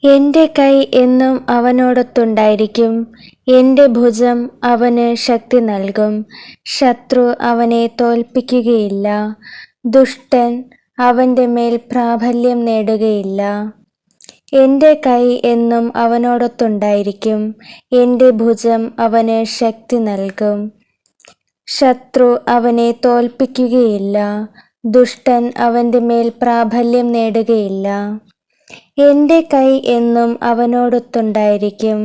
എൻ്റെ കൈ എന്നും അവനോടൊത്തുണ്ടായിരിക്കും. എൻ്റെ ഭുജം അവന് ശക്തി നൽകും. ശത്രു അവനെ തോൽപ്പിക്കുകയില്ല. ദുഷ്ടൻ അവൻ്റെ മേൽ പ്രാബല്യം നേടുകയില്ല. എൻ്റെ കൈ എന്നും അവനോടൊത്തുണ്ടായിരിക്കും. എൻ്റെ ഭുജം അവന് ശക്തി നൽകും. ശത്രു അവനെ തോൽപ്പിക്കുകയില്ല. ദുഷ്ടൻ അവൻ്റെ മേൽ പ്രാബല്യം നേടുകയില്ല. എൻ്റെ കൈ എന്നും അവനോടൊത്തുണ്ടായിരിക്കും.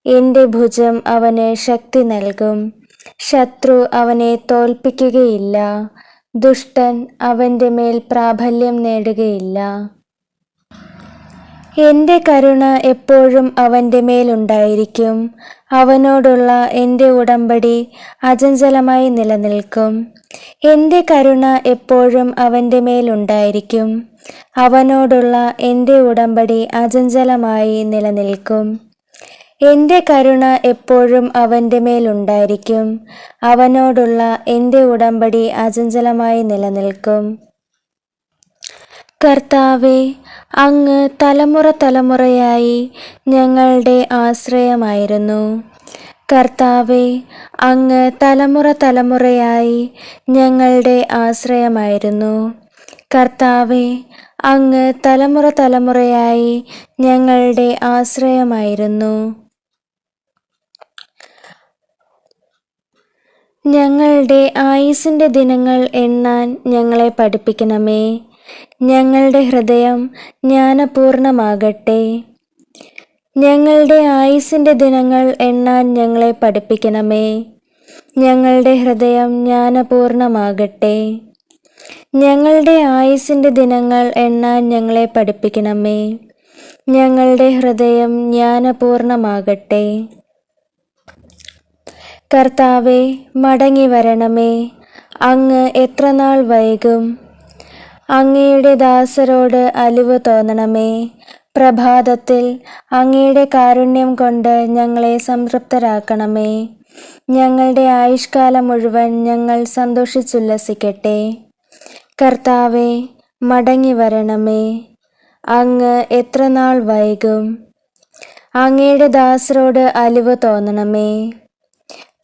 എൻ്റെ ഭുജം അവന് ശക്തി നൽകും. ശത്രു അവനെ തോൽപ്പിക്കുകയില്ല. ദുഷ്ടൻ അവൻ്റെ മേൽ പ്രാബല്യം നേടുകയില്ല. എൻ്റെ കരുണ എപ്പോഴും അവൻ്റെ മേലുണ്ടായിരിക്കും. അവനോടുള്ള എൻ്റെ ഉടമ്പടി അചഞ്ചലമായി നിലനിൽക്കും. എൻ്റെ കരുണ എപ്പോഴും അവൻ്റെ മേലുണ്ടായിരിക്കും. അവനോടുള്ള എൻ്റെ ഉടമ്പടി അചഞ്ചലമായി നിലനിൽക്കും. എൻ്റെ കരുണ എപ്പോഴും അവൻ്റെ മേലുണ്ടായിരിക്കും. അവനോടുള്ള എൻ്റെ ഉടമ്പടി അചഞ്ചലമായി നിലനിൽക്കും. കർത്താവേ, അങ്ങ് തലമുറ തലമുറയായി ഞങ്ങളുടെ ആശ്രയമായിരുന്നു. കർത്താവേ, അങ്ങ് തലമുറ തലമുറയായി ഞങ്ങളുടെ ആശ്രയമായിരുന്നു. കർത്താവേ, അങ്ങ് തലമുറ തലമുറയായി ഞങ്ങളുടെ ആശ്രയമായിരുന്നു. ഞങ്ങളുടെ ആയുസ്സിൻ്റെ ദിനങ്ങൾ എണ്ണാൻ ഞങ്ങളെ പഠിപ്പിക്കണമേ. ഞങ്ങളുടെ ഹൃദയം ജ്ഞാനപൂർണമാകട്ടെ. ഞങ്ങളുടെ ആയുസ്സിൻ്റെ ദിനങ്ങൾ എണ്ണാൻ ഞങ്ങളെ പഠിപ്പിക്കണമേ. ഞങ്ങളുടെ ഹൃദയം ജ്ഞാനപൂർണമാകട്ടെ. ഞങ്ങളുടെ ആയുസ്സിൻ്റെ ദിനങ്ങൾ എണ്ണാൻ ഞങ്ങളെ പഠിപ്പിക്കണമേ. ഞങ്ങളുടെ ഹൃദയം ജ്ഞാനപൂർണമാകട്ടെ. കർത്താവേ, മടങ്ങി വരണമേ. അങ്ങ് എത്ര നാൾ വൈകും? അങ്ങയുടെ ദാസരോട് അലിവ് തോന്നണമേ. പ്രഭാതത്തിൽ അങ്ങയുടെ കാരുണ്യം കൊണ്ട് ഞങ്ങളെ സംതൃപ്തരാക്കണമേ. ഞങ്ങളുടെ ആയുഷ്കാലം മുഴുവൻ ഞങ്ങൾ സന്തോഷിച്ചുല്ലസിക്കട്ടെ. കർത്താവേ, മടങ്ങി വരണമേ. അങ്ങ് എത്ര നാൾ വൈകും? അങ്ങയുടെ ദാസരോട് അലിവ് തോന്നണമേ.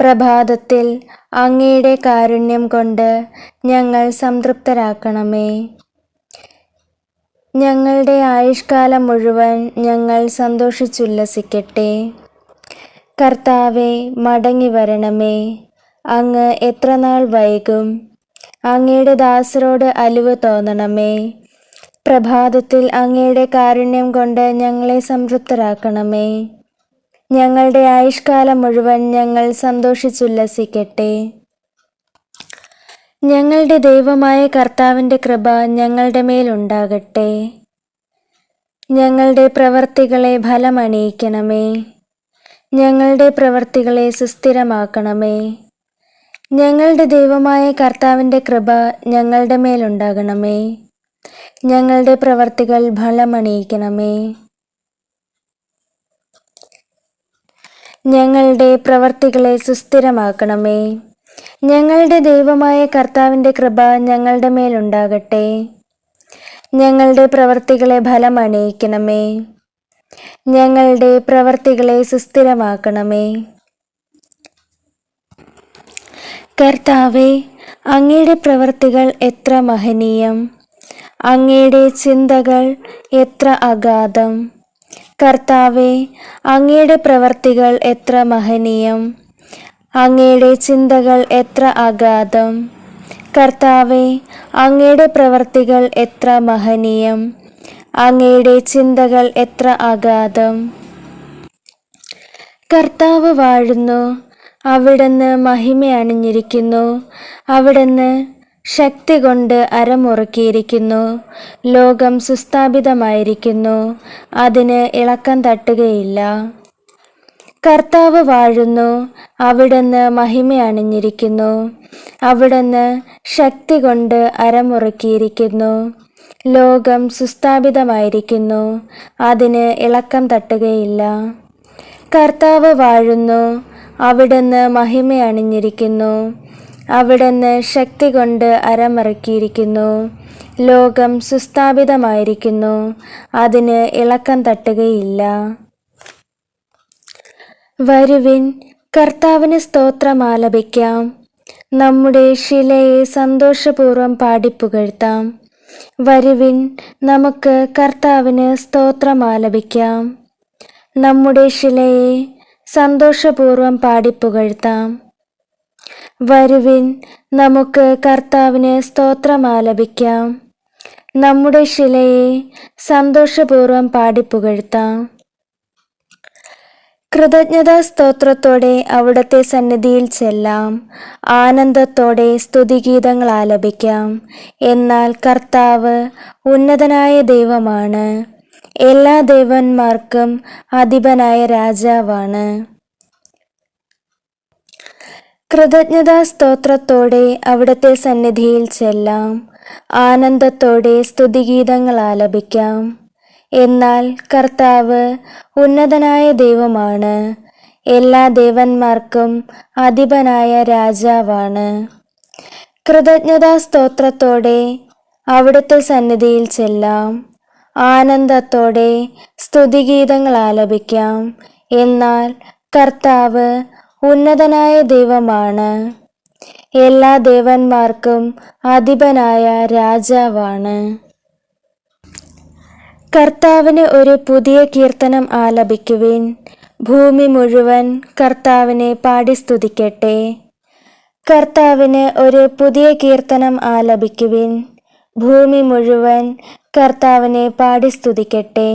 പ്രഭാതത്തിൽ അങ്ങയുടെ കാരുണ്യം കൊണ്ട് ഞങ്ങൾ സംതൃപ്തരാക്കണമേ. ഞങ്ങളുടെ ആയുഷ്കാലം മുഴുവൻ ഞങ്ങൾ സന്തോഷിച്ചുല്ലസിക്കട്ടെ. കർത്താവേ, മടങ്ങി വരണമേ. അങ്ങ് എത്ര നാൾ വൈകും? അങ്ങയുടെ ദാസരോട് അലിവ് തോന്നണമേ. പ്രഭാതത്തിൽ അങ്ങയുടെ കാരുണ്യം കൊണ്ട് ഞങ്ങളെ സംതൃപ്തരാക്കണമേ. ഞങ്ങളുടെ ആയുഷ്കാലം മുഴുവൻ ഞങ്ങൾ സന്തോഷിച്ചുല്ലസിക്കട്ടെ. ഞങ്ങളുടെ ദൈവമായ കർത്താവിൻ്റെ കൃപ ഞങ്ങളുടെ മേലുണ്ടാകട്ടെ. ഞങ്ങളുടെ പ്രവർത്തികളെ ഫലമണിയിക്കണമേ. ഞങ്ങളുടെ പ്രവർത്തികളെ സുസ്ഥിരമാക്കണമേ. ഞങ്ങളുടെ ദൈവമായ കർത്താവിൻ്റെ കൃപ ഞങ്ങളുടെ മേലുണ്ടാകണമേ. ഞങ്ങളുടെ പ്രവർത്തികൾ ഫലമണിയിക്കണമേ. ഞങ്ങളുടെ പ്രവർത്തികളെ സുസ്ഥിരമാക്കണമേ. ഞങ്ങളുടെ ദൈവമായ കർത്താവിൻ്റെ കൃപ ഞങ്ങളുടെ മേലുണ്ടാകട്ടെ. ഞങ്ങളുടെ പ്രവർത്തികളെ ഫലമണിയിക്കണമേ. ഞങ്ങളുടെ പ്രവർത്തികളെ സുസ്ഥിരമാക്കണമേ. കർത്താവേ, അങ്ങയുടെ പ്രവർത്തികൾ എത്ര മഹനീയം! അങ്ങയുടെ ചിന്തകൾ എത്ര അഗാധം! കർത്താവേ, അങ്ങയുടെ പ്രവർത്തികൾ എത്ര മഹനീയം! അങ്ങയുടെ ചിന്തകൾ എത്ര അഗാധം! കർത്താവേ, അങ്ങയുടെ പ്രവർത്തികൾ എത്ര മഹനീയം! അങ്ങയുടെ ചിന്തകൾ എത്ര അഗാധം! കർത്താവ് വാഴുന്നു. അവിടുന്ന് മഹിമ അണിഞ്ഞിരിക്കുന്നു. അവിടുന്ന് ശക്തി കൊണ്ട് അരമുറുക്കിയിരിക്കുന്നു. ലോകം സുസ്ഥാപിതമായിരിക്കുന്നു. അതിന് ഇളക്കം തട്ടുകയില്ല. കർത്താവ് വാഴുന്നു. അവിടുന്ന് മഹിമ അണിഞ്ഞിരിക്കുന്നു. അവിടുന്ന് ശക്തി കൊണ്ട് അരമുറുക്കിയിരിക്കുന്നു. ലോകം സുസ്ഥാപിതമായിരിക്കുന്നു. അതിന് ഇളക്കം തട്ടുകയില്ല. കർത്താവ് വാഴുന്നു. അവിടുന്ന് മഹിമ അണിഞ്ഞിരിക്കുന്നു. അവിടുന്ന് ശക്തി കൊണ്ട് അരമറക്കിയിരിക്കുന്നു. ലോകം സുസ്ഥാപിതമായിരിക്കുന്നു, അതിന് ഇളക്കം തട്ടുകയില്ല. വരുവിൻ, കർത്താവിന് സ്തോത്രമാലപിക്കാം. നമ്മുടെ ശിലയെ സന്തോഷപൂർവ്വം പാടിപ്പുകഴ്ത്താം. വരുവിൻ, നമുക്ക് കർത്താവിന് സ്തോത്രമാലപിക്കാം. നമ്മുടെ ശിലയെ സന്തോഷപൂർവ്വം പാടിപ്പുകഴ്ത്താം. വരുവിൻ, നമുക്ക് കർത്താവിന് സ്തോത്രമാലപിക്കാം. നമ്മുടെ ശിലയെ സന്തോഷപൂർവ്വം പാടിപ്പുകഴ്ത്താം. കൃതജ്ഞതാ സ്തോത്രത്തോടെ അവിടുത്തെ സന്നിധിയിൽ ചെല്ലാം. ആനന്ദത്തോടെ സ്തുതിഗീതങ്ങൾ ആലപിക്കാം. എന്നാൽ കർത്താവ് ഉന്നതനായ ദൈവമാണ്, എല്ലാ ദേവന്മാർക്കും അധിപനായ രാജാവാണ്. കൃതജ്ഞതാ സ്തോത്രത്തോടെ അവിടുത്തെ സന്നിധിയിൽ ചെല്ലാം. ആനന്ദത്തോടെ സ്തുതിഗീതങ്ങൾ ആലപിക്കാം. എന്നാൽ കർത്താവ് ഉന്നതനായ ദൈവമാണ്, എല്ലാ ദേവന്മാർക്കും അധിപനായ രാജാവാണ്. കൃതജ്ഞതാ സ്തോത്രത്തോടെ അവിടുത്തെ സന്നിധിയിൽ ചെല്ലാം. ആനന്ദത്തോടെ സ്തുതിഗീതങ്ങൾ ആലപിക്കാം. എന്നാൽ കർത്താവ് ഉന്നതനായ ദൈവമാണ്, എല്ലാ ദേവന്മാർക്കും അധിപനായ രാജാവാണ്. കർത്താവിന് ഒരു പുതിയ കീർത്തനം ആലപിക്കുവിൻ. ഭൂമി മുഴുവൻ കർത്താവിനെ പാടി സ്തുതിക്കട്ടെ. കർത്താവിന് ഒരു പുതിയ കീർത്തനം ആലപിക്കുവിൻ. ഭൂമി മുഴുവൻ കർത്താവിനെ പാടി സ്തുതിക്കട്ടെ.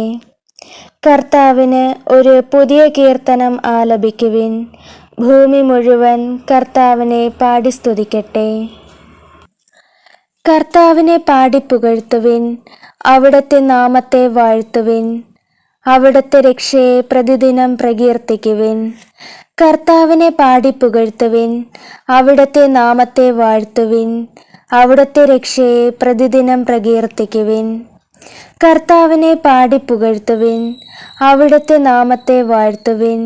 കർത്താവിന് ഒരു പുതിയ കീർത്തനം ആലപിക്കുവിൻ. ഭൂമി മുഴുവൻ കർത്താവിനെ പാടി സ്തുതിക്കട്ടെ. കർത്താവിനെ പാടിപ്പുകഴ്ത്തുവിൻ. അവിടുത്തെ നാമത്തെ വാഴ്ത്തുവിൻ. അവിടുത്തെ രക്ഷയെ പ്രതിദിനം പ്രകീർത്തിക്കുവിൻ. കർത്താവിനെ പാടിപ്പുകഴ്ത്തുവിൻ. അവിടുത്തെ നാമത്തെ വാഴ്ത്തുവിൻ. അവിടുത്തെ രക്ഷയെ പ്രതിദിനം പ്രകീർത്തിക്കുവിൻ. കർത്താവിനെ പാടിപ്പുകഴ്ത്തുവിൻ. അവിടുത്തെ നാമത്തെ വാഴ്ത്തുവിൻ.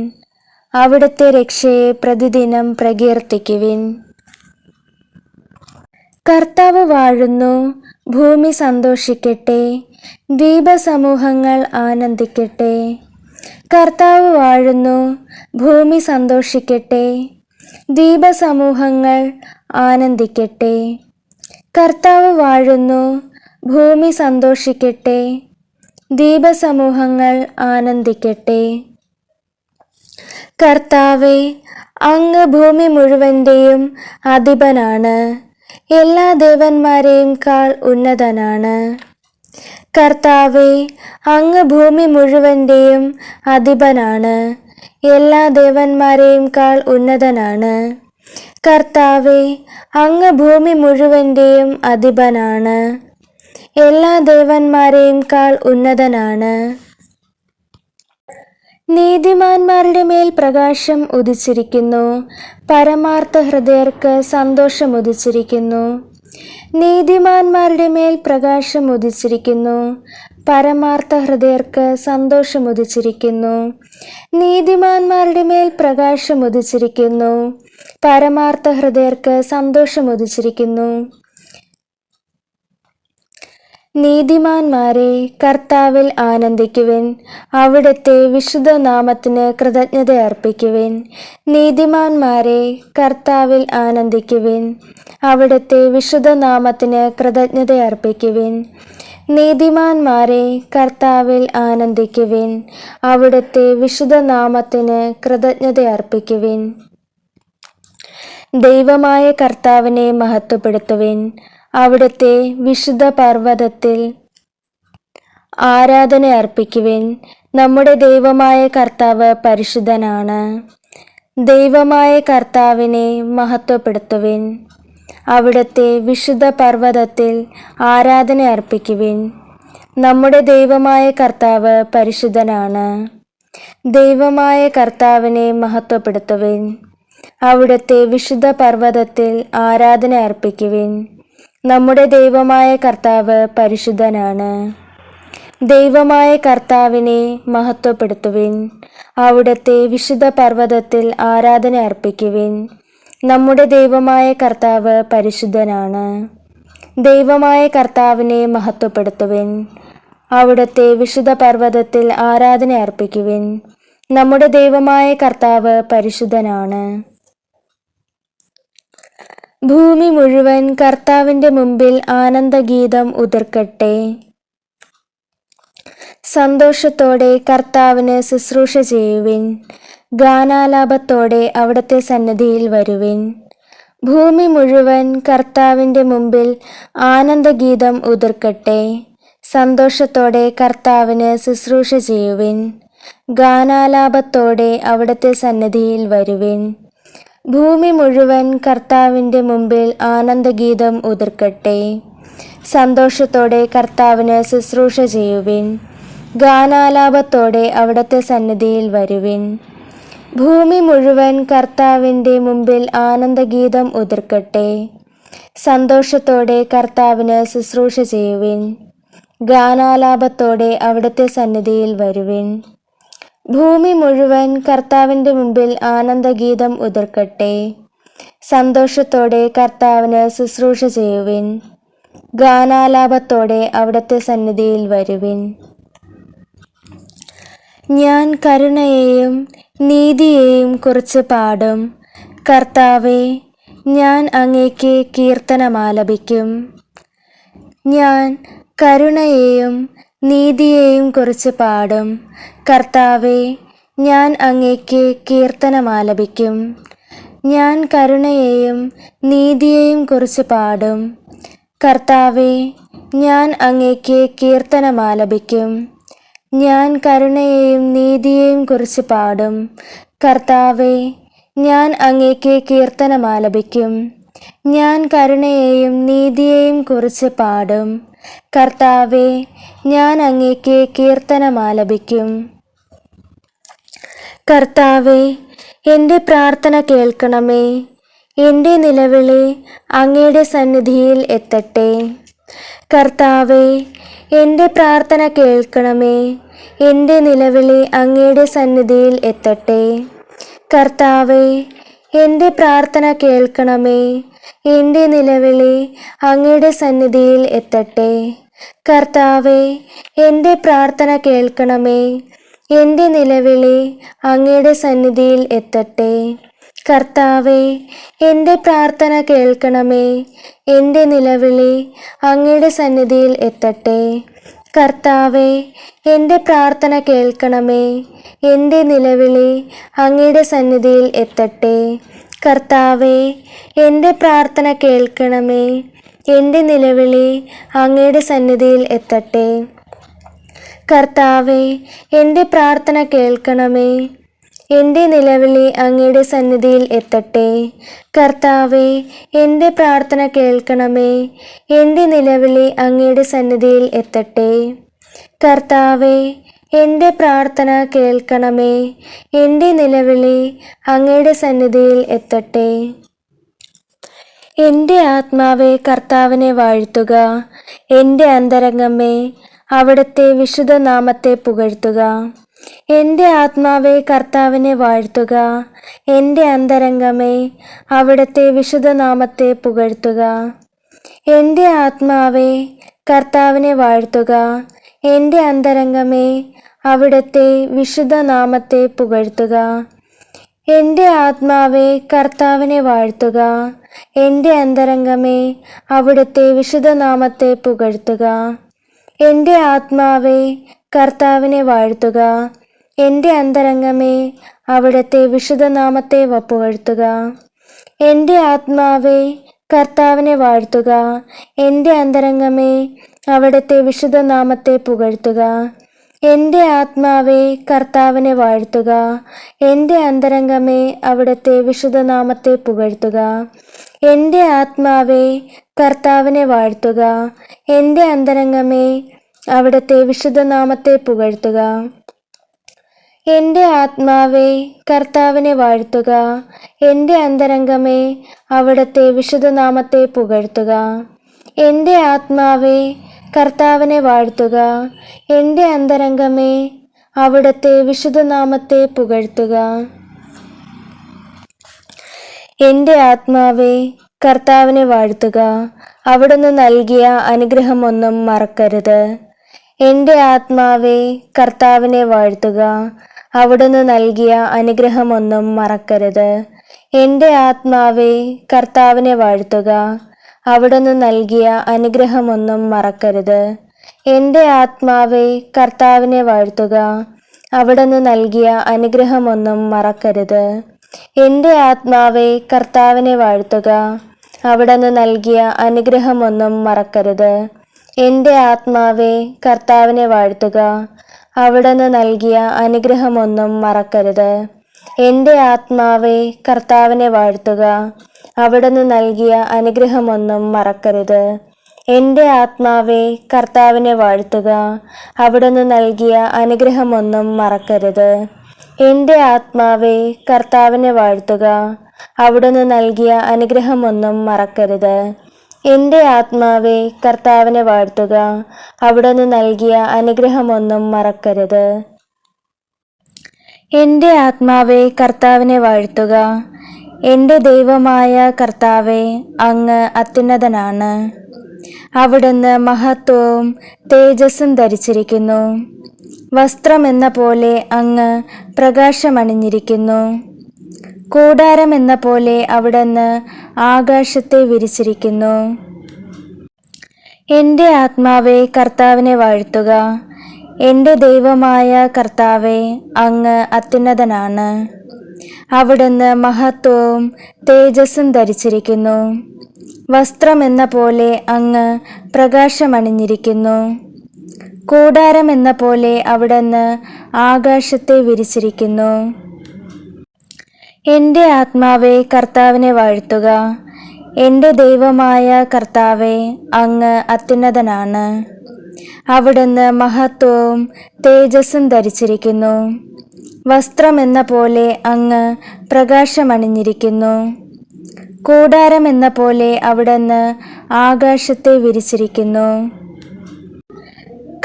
അവിടുത്തെ രക്ഷയെ പ്രതിദിനം പ്രകീർത്തിക്കുവിൻ. കർത്താവ് വാഴുന്നു, ഭൂമി സന്തോഷിക്കട്ടെ, ദ്വീപസമൂഹങ്ങൾ ആനന്ദിക്കട്ടെ. കർത്താവ് വാഴുന്നു, ഭൂമി സന്തോഷിക്കട്ടെ, ദ്വീപസമൂഹങ്ങൾ ആനന്ദിക്കട്ടെ. കർത്താവ് വാഴുന്നു, ഭൂമി സന്തോഷിക്കട്ടെ, ദ്വീപസമൂഹങ്ങൾ ആനന്ദിക്കട്ടെ. കർത്താവേ, അങ്ങ് ഭൂമി മുഴുവൻ്റെയും അധിപനാണ്, എല്ലാ ദേവന്മാരെയും കാൾ ഉന്നതനാണ്. കർത്താവേ, അങ്ങ് ഭൂമി മുഴുവൻ്റെയും അധിപനാണ്, എല്ലാ ദേവന്മാരെയും കാൾ ഉന്നതനാണ്. കർത്താവേ, അങ്ങ് ഭൂമി മുഴുവൻ്റെയും അധിപനാണ്, എല്ലാ ദേവന്മാരെയും കാൾ ഉന്നതനാണ്. നീതിമാന്മാരുടെ മേൽ പ്രകാശം ഉദിച്ചിരിക്കുന്നു, പരമാർത്ഥ ഹൃദയർക്ക് സന്തോഷം ഉദിച്ചിരിക്കുന്നു. നീതിമാന്മാരുടെ മേൽ പ്രകാശം ഉദിച്ചിരിക്കുന്നു, പരമാർത്ഥ ഹൃദയർക്ക് സന്തോഷം ഉദിച്ചിരിക്കുന്നു. നീതിമാന്മാരുടെ മേൽ പ്രകാശം ഉദിച്ചിരിക്കുന്നു, പരമാർത്ഥ ഹൃദയർക്ക് സന്തോഷം ഉദിച്ചിരിക്കുന്നു. നീതിമാന്മാരെ, കർത്താവിൽ ആനന്ദിക്കുവിൻ, അവിടുത്തെ വിശുദ്ധ നാമത്തിന് കൃതജ്ഞത അർപ്പിക്കുവിൻ. നീതിമാന്മാരെ, കർത്താവിൽ ആനന്ദിക്കുവിൻ, അവിടുത്തെ വിശുദ്ധ നാമത്തിന് കൃതജ്ഞത അർപ്പിക്കുവിൻ. നീതിമാന്മാരെ, കർത്താവിൽ ആനന്ദിക്കുവിൻ, അവിടുത്തെ വിശുദ്ധ നാമത്തിന് കൃതജ്ഞത അർപ്പിക്കുവിൻ. ദൈവമായ കർത്താവിനെ മഹത്വപ്പെടുത്തുവിൻ, അവിടുത്തെ വിശുദ്ധ പർവ്വതത്തിൽ ആരാധന അർപ്പിക്കുവിൻ. നമ്മുടെ ദൈവമായ കർത്താവ് പരിശുദ്ധനാണ്. ദൈവമായ കർത്താവിനെ മഹത്വപ്പെടുത്തുവിൻ, അവിടുത്തെ വിശുദ്ധ പർവ്വതത്തിൽ ആരാധന അർപ്പിക്കുവിൻ. നമ്മുടെ ദൈവമായ കർത്താവ് പരിശുദ്ധനാണ്. ദൈവമായ കർത്താവിനെ മഹത്വപ്പെടുത്തുവിൻ, അവിടുത്തെ വിശുദ്ധ പർവ്വതത്തിൽ ആരാധന അർപ്പിക്കുവിൻ. നമ്മുടെ ദൈവമായ കർത്താവ് പരിശുദ്ധനാണ്. ദൈവമായ കർത്താവിനെ മഹത്വപ്പെടുത്തുവിൻ, അവിടുത്തെ വിശുദ്ധ പർവ്വതത്തിൽ ആരാധന അർപ്പിക്കുവിൻ. നമ്മുടെ ദൈവമായ കർത്താവ് പരിശുദ്ധനാണ്. ദൈവമായ കർത്താവിനെ മഹത്വപ്പെടുത്തുവിൻ. അവിടുത്തെ വിശുദ്ധ പർവ്വതത്തിൽ ആരാധന അർപ്പിക്കുവിൻ. നമ്മുടെ ദൈവമായ കർത്താവ് പരിശുദ്ധനാണ്. ഭൂമി മുഴുവൻ കർത്താവിൻ്റെ മുമ്പിൽ ആനന്ദഗീതം ഉതിർക്കട്ടെ. സന്തോഷത്തോടെ കർത്താവിന് ശുശ്രൂഷ ചെയ്യുവിൻ. ഗാനാലാപത്തോടെ അവിടുത്തെ സന്നിധിയിൽ വരുവിൻ. ഭൂമി മുഴുവൻ കർത്താവിൻ്റെ മുമ്പിൽ ആനന്ദഗീതം ഉതിർക്കട്ടെ. സന്തോഷത്തോടെ കർത്താവിന് ശുശ്രൂഷ ചെയ്യുവിൻ. ഗാനാലാപത്തോടെ അവിടുത്തെ സന്നിധിയിൽ വരുവിൻ. ഭൂമി മുഴുവൻ കർത്താവിൻ്റെ മുമ്പിൽ ആനന്ദഗീതം ഉതിർക്കട്ടെ. സന്തോഷത്തോടെ കർത്താവിന് ശുശ്രൂഷ ചെയ്യുവിൻ. ഗാനാലാപത്തോടെ അവിടുത്തെ സന്നിധിയിൽ വരുവിൻ. ഭൂമി മുഴുവൻ കർത്താവിൻ്റെ മുമ്പിൽ ആനന്ദഗീതം ഉതിർക്കട്ടെ. സന്തോഷത്തോടെ കർത്താവിന് ശുശ്രൂഷ ചെയ്യുവിൻ. ഗാനാലാപത്തോടെ അവിടുത്തെ സന്നിധിയിൽ വരുവിൻ. ഭൂമി മുഴുവൻ കർത്താവിൻ്റെ മുമ്പിൽ ആനന്ദഗീതം ഉതിർക്കട്ടെ. സന്തോഷത്തോടെ കർത്താവിന് ശുശ്രൂഷ ചെയ്യുവിൻ. ഗാനാലാപത്തോടെ അവിടുത്തെ സന്നിധിയിൽ വരുവിൻ. ഞാൻ കരുണയെയും നീതിയെയും കുറിച്ച് പാടും. കർത്താവേ, ഞാൻ അങ്ങേക്ക് കീർത്തനമാലപിക്കും. ഞാൻ കരുണയെയും നീതിയെയും കുറിച്ച് പാടും. കർത്താവേ, ഞാൻ അങ്ങേക്ക് കീർത്തനമാലപിക്കും. ഞാൻ കരുണയെയും നീതിയെയും കുറിച്ച് പാടും. കർത്താവേ, ഞാൻ അങ്ങേക്ക് കീർത്തനമാലപിക്കും. ഞാൻ കരുണയെയും നീതിയെയും കുറിച്ച് പാടും. കർത്താവേ, ഞാൻ അങ്ങേക്ക് കീർത്തനമാലപിക്കും. ഞാൻ കരുണയെയും നീതിയെയും കുറിച്ച് പാടും. കർത്താവേ, ഞാൻ അങ്ങേക്ക് കീർത്തനമാലപിക്കും. കർത്താവേ, എൻ്റെ പ്രാർത്ഥന കേൾക്കണമേ. എൻ്റെ നിലവിളി അങ്ങയുടെ സന്നിധിയിൽ എത്തട്ടെ. കർത്താവേ, എൻ്റെ പ്രാർത്ഥന കേൾക്കണമേ. എൻ്റെ നിലവിളി അങ്ങയുടെ സന്നിധിയിൽ എത്തട്ടെ. കർത്താവേ, എൻ്റെ പ്രാർത്ഥന കേൾക്കണമേ. എൻ്റെ നിലവിളി അങ്ങയുടെ സന്നിധിയിൽ എത്തട്ടെ. കർത്താവേ, എൻ്റെ പ്രാർത്ഥന കേൾക്കണമേ. എൻ്റെ നിലവിളി അങ്ങയുടെ സന്നിധിയിൽ എത്തട്ടെ. കർത്താവേ, എൻ്റെ പ്രാർത്ഥന കേൾക്കണമേ. എൻ്റെ നിലവിളി അങ്ങയുടെ സന്നിധിയിൽ എത്തട്ടെ. കർത്താവേ, എൻ്റെ പ്രാർത്ഥന കേൾക്കണമേ. എൻ്റെ നിലവിളി അങ്ങയുടെ സന്നിധിയിൽ എത്തട്ടെ. കർത്താവേ, എൻ്റെ പ്രാർത്ഥന കേൾക്കണമേ. എൻ്റെ നിലവിളി അങ്ങയുടെ സന്നിധിയിൽ എത്തട്ടെ. കർത്താവേ, എൻ്റെ പ്രാർത്ഥന കേൾക്കണമേ. എൻ്റെ നിലവിളി അങ്ങയുടെ സന്നിധിയിൽ എത്തട്ടെ. കർത്താവേ, എൻ്റെ പ്രാർത്ഥന കേൾക്കണമേ. എൻ്റെ നിലവിളി അങ്ങയുടെ സന്നിധിയിൽ എത്തട്ടെ. കർത്താവേ, എൻ്റെ പ്രാർത്ഥന കേൾക്കണമേ. എൻ്റെ നിലവിളി അങ്ങയുടെ സന്നിധിയിൽ എത്തട്ടെ. എൻ്റെ ആത്മാവേ, കർത്താവിനെ വാഴ്ത്തുക. എൻ്റെ അന്തരംഗമേ, അവിടുത്തെ വിശുദ്ധ നാമത്തെ പുകഴ്ത്തുക. എൻ്റെ ആത്മാവേ, കർത്താവിനെ വാഴ്ത്തുക. എൻ്റെ അന്തരംഗമേ, അവിടുത്തെ വിശുദ്ധ നാമത്തെ പുകഴ്ത്തുക. എൻ്റെ ആത്മാവേ, കർത്താവിനെ വാഴ്ത്തുക. എൻ്റെ അന്തരംഗമേ, അവിടുത്തെ വിശുദ്ധ നാമത്തെ പുകഴ്ത്തുക. എൻ്റെ ആത്മാവേ, കർത്താവിനെ വാഴ്ത്തുക. എൻ്റെ അന്തരംഗമേ, അവിടുത്തെ വിശുദ്ധ നാമത്തെ പുകഴ്ത്തുക. എൻ്റെ ആത്മാവേ, കർത്താവിനെ വാഴ്ത്തുക. എൻ്റെ അന്തരംഗമേ, അവിടുത്തെ വിശുദ്ധ നാമത്തെ പുകഴ്ത്തുക. എൻ്റെ ആത്മാവേ, കർത്താവിനെ വാഴ്ത്തുക. എൻ്റെ അന്തരംഗമേ, അവിടുത്തെ വിശുദ്ധ നാമത്തെ പുകഴ്ത്തുക. എൻ്റെ ആത്മാവേ, കർത്താവിനെ വാഴ്ത്തുക. എൻ്റെ അന്തരംഗമേ, അവിടുത്തെ വിശുദ്ധ നാമത്തെ പുകഴ്ത്തുക. എൻ്റെ ആത്മാവേ, കർത്താവിനെ വാഴ്ത്തുക. എൻ്റെ അന്തരംഗമേ, അവിടുത്തെ വിശുദ്ധ നാമത്തെ പുകഴ്ത്തുക. എൻ്റെ ആത്മാവേ, കർത്താവിനെ വാഴ്ത്തുക. എൻ്റെ അന്തരംഗമേ, അവിടുത്തെ വിശുദ്ധ നാമത്തെ പുകഴ്ത്തുക. എൻ്റെ ആത്മാവേ, കർത്താവിനെ വാഴ്ത്തുക. എൻ്റെ അന്തരംഗമേ, അവിടുത്തെ വിശുദ്ധ നാമത്തെ പുകഴ്ത്തുക. എൻ്റെ ആത്മാവേ കർത്താവിനെ വാഴ്ത്തുക. അവിടുന്ന് നൽകിയ അനുഗ്രഹമൊന്നും മറക്കരുത്. എൻ്റെ ആത്മാവേ കർത്താവിനെ വാഴ്ത്തുക. അവിടുന്ന് നൽകിയ അനുഗ്രഹമൊന്നും മറക്കരുത്. എൻ്റെ ആത്മാവേ കർത്താവിനെ വാഴ്ത്തുക. അവിടുന്ന് നൽകിയ അനുഗ്രഹമൊന്നും മറക്കരുത്. എൻ്റെ ആത്മാവേ കർത്താവിനെ വാഴ്ത്തുക. അവിടുന്ന് നൽകിയ അനുഗ്രഹമൊന്നും മറക്കരുത്. എൻ്റെ ആത്മാവേ കർത്താവിനെ വാഴ്ത്തുക. അവിടുന്ന് നൽകിയ അനുഗ്രഹമൊന്നും മറക്കരുത്. എൻ്റെ ആത്മാവേ കർത്താവിനെ വാഴ്ത്തുക. അവിടുന്ന് നൽകിയ അനുഗ്രഹമൊന്നും മറക്കരുത്. എൻ്റെ ആത്മാവേ കർത്താവിനെ വാഴ്ത്തുക. അവിടുന്ന് നൽകിയ അനുഗ്രഹമൊന്നും മറക്കരുത്. എൻ്റെ ആത്മാവേ കർത്താവിനെ വാഴ്ത്തുക. അവിടുന്ന് നൽകിയ അനുഗ്രഹമൊന്നും മറക്കരുത്. എൻ്റെ ആത്മാവേ കർത്താവിനെ വാഴ്ത്തുക. അവിടുന്ന് നൽകിയ അനുഗ്രഹമൊന്നും മറക്കരുത്. എൻ്റെ ആത്മാവേ കർത്താവിനെ വാഴ്ത്തുക. അവിടുന്ന് നൽകിയ അനുഗ്രഹമൊന്നും മറക്കരുത്. എൻ്റെ ആത്മാവേ കർത്താവിനെ വാഴ്ത്തുക. എൻ്റെ ദൈവമായ കർത്താവേ, അങ്ങ് അത്യുന്നതനാണ്. അവിടുന്ന് മഹത്വവും തേജസ്സും ധരിച്ചിരിക്കുന്നു. വസ്ത്രമെന്ന പോലെ അങ്ങ് പ്രകാശമണിഞ്ഞിരിക്കുന്നു. കൂടാരമെന്ന പോലെ അവിടുന്ന് ആകാശത്തെ വിരിച്ചിരിക്കുന്നു. എൻ്റെ ആത്മാവേ കർത്താവിനെ വാഴ്ത്തുക. എൻ്റെ ദൈവമായ കർത്താവേ, അങ്ങ് അത്യുന്നതനാണ്. അവിടുന്ന് മഹത്വവും തേജസ്സും ധരിച്ചിരിക്കുന്നു. വസ്ത്രമെന്ന പോലെ അങ്ങ് പ്രകാശമണിഞ്ഞിരിക്കുന്നു. കൂടാരമെന്ന പോലെ അവിടുന്ന് ആകാശത്തെ വിരിച്ചിരിക്കുന്നു. എൻ്റെ ആത്മാവേ കർത്താവിനെ വാഴ്ത്തുക. എൻ്റെ ദൈവമായ കർത്താവേ, അങ്ങ് അത്യുന്നതനാണ്. അവിടുന്ന് മഹത്വവും തേജസ്സും ധരിച്ചിരിക്കുന്നു. വസ്ത്രമെന്ന പോലെ അങ്ങ് പ്രകാശമണിഞ്ഞിരിക്കുന്നു. കൂടാരമെന്ന പോലെ അവിടുന്ന് ആകാശത്തെ വിരിച്ചിരിക്കുന്നു.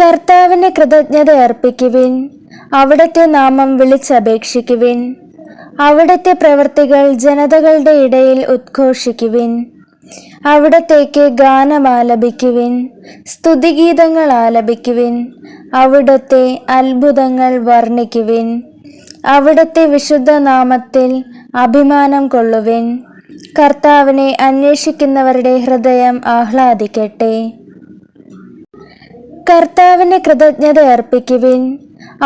കർത്താവിന് കൃതജ്ഞത അർപ്പിക്കുവിൻ. അവിടുത്തെ നാമം വിളിച്ചപേക്ഷിക്കുവിൻ. അവിടുത്തെ പ്രവൃത്തികൾ ജനതകളുടെ ഇടയിൽ ഉദ്ഘോഷിക്കുവിൻ. അവിടത്തേക്ക് ഗാനമാലപിക്കുവിൻ. സ്തുതിഗീതങ്ങൾ ആലപിക്കുവിൻ. അവിടുത്തെ അത്ഭുതങ്ങൾ വർണ്ണിക്കുവിൻ. അവിടുത്തെ വിശുദ്ധ നാമത്തിൽ അഭിമാനം കൊള്ളുവിൻ. കർത്താവിനെ അന്വേഷിക്കുന്നവരുടെ ഹൃദയം ആഹ്ലാദിക്കട്ടെ. കർത്താവിന് കൃതജ്ഞത അർപ്പിക്കുവിൻ.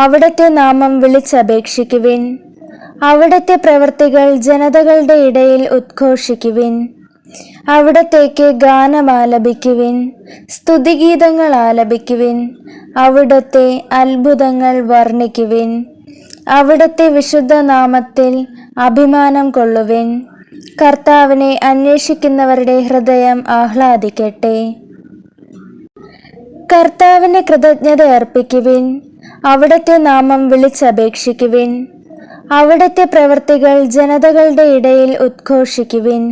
അവിടുത്തെ നാമം വിളിച്ചപേക്ഷിക്കുവിൻ. അവിടുത്തെ പ്രവൃത്തികൾ ജനതകളുടെ ഇടയിൽ ഉദ്ഘോഷിക്കുവിൻ. അവിടത്തേക്ക് ഗാനമാലപിക്കുവിൻ. സ്തുതിഗീതങ്ങൾ ആലപിക്കുവിൻ. അവിടുത്തെ അത്ഭുതങ്ങൾ വർണ്ണിക്കുവിൻ. അവിടുത്തെ വിശുദ്ധ നാമത്തിൽ അഭിമാനം കൊള്ളുവിൻ. കർത്താവിനെ അന്വേഷിക്കുന്നവരുടെ ഹൃദയം ആഹ്ലാദിക്കട്ടെ. കർത്താവിന് കൃതജ്ഞത അർപ്പിക്കുവിൻ. അവിടുത്തെ നാമം വിളിച്ചപേക്ഷിക്കുവിൻ. അവിടുത്തെ പ്രവൃത്തികൾ ജനതകളുടെ ഇടയിൽ ഉദ്ഘോഷിക്കുവിൻ.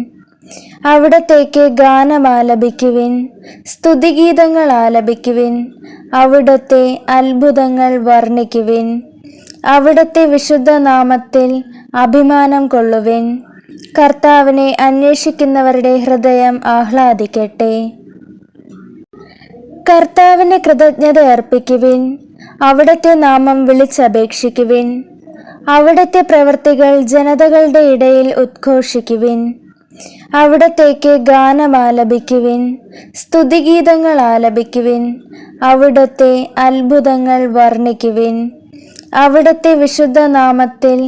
അവിടത്തേക്ക് ഗാനമാലപിക്കുവിൻ. സ്തുതിഗീതങ്ങൾ ആലപിക്കുവിൻ. അവിടുത്തെ അത്ഭുതങ്ങൾ വർണ്ണിക്കുവിൻ. അവിടുത്തെ വിശുദ്ധ നാമത്തിൽ അഭിമാനം കൊള്ളുവിൻ. കർത്താവിനെ അന്വേഷിക്കുന്നവരുടെ ഹൃദയം ആഹ്ലാദിക്കട്ടെ. കർത്താവിന് കൃതജ്ഞത അർപ്പിക്കുവിൻ. അവിടുത്തെ നാമം വിളിച്ചപേക്ഷിക്കുവിൻ. അവിടുത്തെ പ്രവൃത്തികൾ ജനതകളുടെ ഇടയിൽ ഉദ്ഘോഷിക്കുവിൻ. അവിടത്തേക്ക് ഗാനമാലപിക്കുവിൻ. സ്തുതിഗീതങ്ങൾ ആലപിക്കുവിൻ. അവിടുത്തെ അത്ഭുതങ്ങൾ വർണ്ണിക്കുവിൻ. അവിടുത്തെ വിശുദ്ധ നാമത്തിൽ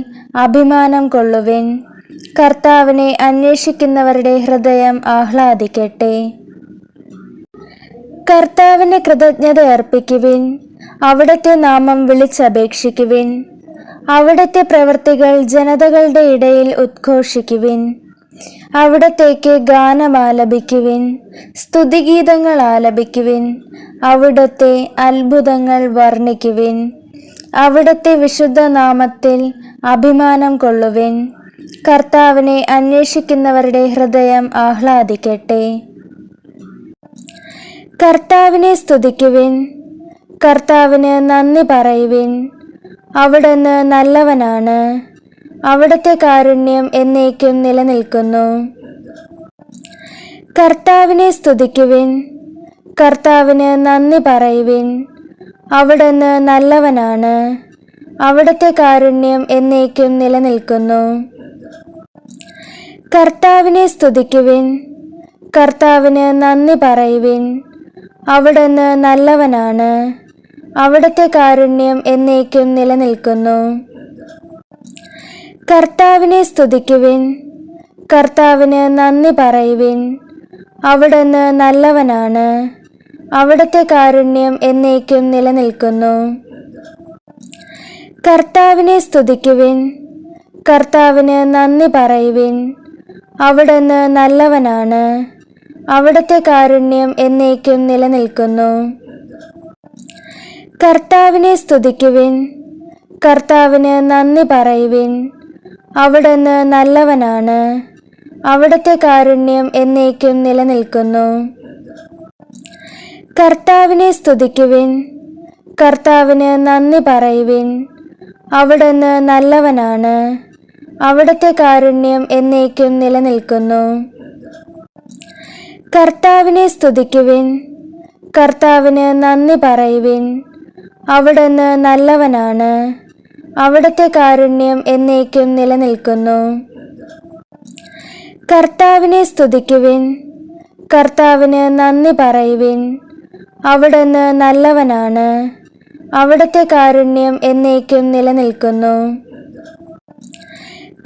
അഭിമാനം കൊള്ളുവിൻ. കർത്താവിനെ അന്വേഷിക്കുന്നവരുടെ ഹൃദയം ആഹ്ലാദിക്കട്ടെ. കർത്താവിന് കൃതജ്ഞത അർപ്പിക്കുവിൻ. അവിടുത്തെ നാമം വിളിച്ചപേക്ഷിക്കുവിൻ. അവിടുത്തെ പ്രവൃത്തികൾ ജനതകളുടെ ഇടയിൽ ഉദ്ഘോഷിക്കുവിൻ. അവിടത്തേക്ക് ഗാനമാലപിക്കുവിൻ. സ്തുതിഗീതങ്ങൾ ആലപിക്കുവിൻ. അവിടുത്തെ അത്ഭുതങ്ങൾ വർണ്ണിക്കുവിൻ. അവിടുത്തെ വിശുദ്ധ നാമത്തിൽ അഭിമാനം കൊള്ളുവിൻ. കർത്താവിനെ അന്വേഷിക്കുന്നവരുടെ ഹൃദയം ആഹ്ലാദിക്കട്ടെ. കർത്താവിനെ സ്തുതിക്കുവിൻ. കർത്താവിന് നന്ദി പറയുവിൻ. അവിടുന്ന് നല്ലവനാണ്. അവിടുത്തെ കാരുണ്യം എന്നേക്കും നിലനിൽക്കുന്നു. കർത്താവിനെ സ്തുതിക്കുവിൻ, കർത്താവിന് നന്ദി പറയുവിൻ. അവിടുന്ന് നല്ലവനാണ്, അവിടുത്തെ കാരുണ്യം എന്നേക്കും നിലനിൽക്കുന്നു. കർത്താവിനെ സ്തുതിക്കുവിൻ, കർത്താവിന് നന്ദി പറയുവിൻ. അവിടുന്ന് നല്ലവനാണ്, അവിടുത്തെ കാരുണ്യം എന്നേക്കും നിലനിൽക്കുന്നു. കർത്താവിനെ സ്തുതിക്കുവിൻ, കർത്താവിന് നന്ദി പറയുവിൻ. അവിടുന്ന് നല്ലവനാണ്, അവിടുത്തെ കാരുണ്യം എന്നേക്കും നിലനിൽക്കുന്നു. കർത്താവിനെ സ്തുതിക്കുവിൻ, കർത്താവിന് നന്ദി പറയുവിൻ. അവിടുന്ന് നല്ലവനാണ്, അവിടുത്തെ കാരുണ്യം എന്നേക്കും നിലനിൽക്കുന്നു. കർത്താവിനെ സ്തുതിക്കുവിൻ, കർത്താവിന് നന്ദി പറയുവിൻ. അവിടുന്ന് നല്ലവനാണ്, അവിടുത്തെ കാരുണ്യം എന്നേക്കും നിലനിൽക്കുന്നു. കർത്താവിനെ സ്തുതിക്കുവിൻ, കർത്താവിന് നന്ദി പറയുവിൻ. അവിടുന്ന് നല്ലവനാണ്, അവിടുത്തെ കാരുണ്യം എന്നേക്കും നിലനിൽക്കുന്നു. കർത്താവിനെ സ്തുതിക്കുവിൻ, കർത്താവിന് നന്ദി പറയുവിൻ. അവിടുന്ന് നല്ലവനാണ്, അവിടുത്തെ കാരുണ്യം എന്നേക്കും നിലനിൽക്കുന്നു. കർത്താവിനെ സ്തുതിക്കുവിൻ, കർത്താവിന് നന്ദി പറയുവിൻ. അവിടുന്ന് നല്ലവനാണ്, അവിടുത്തെ കാരുണ്യം എന്നേക്കും നിലനിൽക്കുന്നു.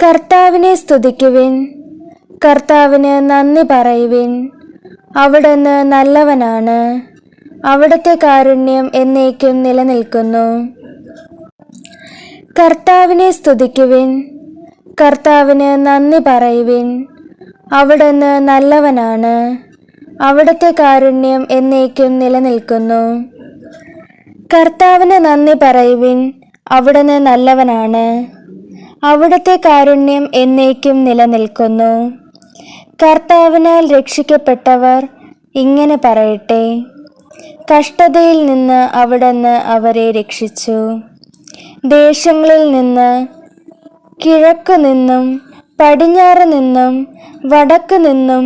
കർത്താവിനെ സ്തുതിക്കുവിൻ, കർത്താവിന് നന്ദി പറയുവിൻ. അവിടുന്ന് നല്ലവനാണ്, അവിടുത്തെ കാരുണ്യം എന്നേക്കും നിലനിൽക്കുന്നു. കർത്താവിനെ സ്തുതിക്കുവിൻ, കർത്താവിന് നന്ദി പറയുവിൻ. അവിടുന്ന് നല്ലവനാണ്, അവിടുത്തെ കാരുണ്യം എന്നേക്കും നിലനിൽക്കുന്നു. കർത്താവിന് നന്ദി പറയുവിൻ. അവിടുന്ന് നല്ലവനാണ്, അവിടുത്തെ കാരുണ്യം എന്നേക്കും നിലനിൽക്കുന്നു. കർത്താവിനാൽ രക്ഷിക്കപ്പെട്ടവർ ഇങ്ങനെ പറയട്ടെ: കഷ്ടതയിൽ നിന്ന് അവിടുന്ന് അവരെ രക്ഷിച്ചു. ദേശങ്ങളിൽ നിന്ന്, കിഴക്കു നിന്നും, പടിഞ്ഞാറ് നിന്നും, വടക്കു നിന്നും,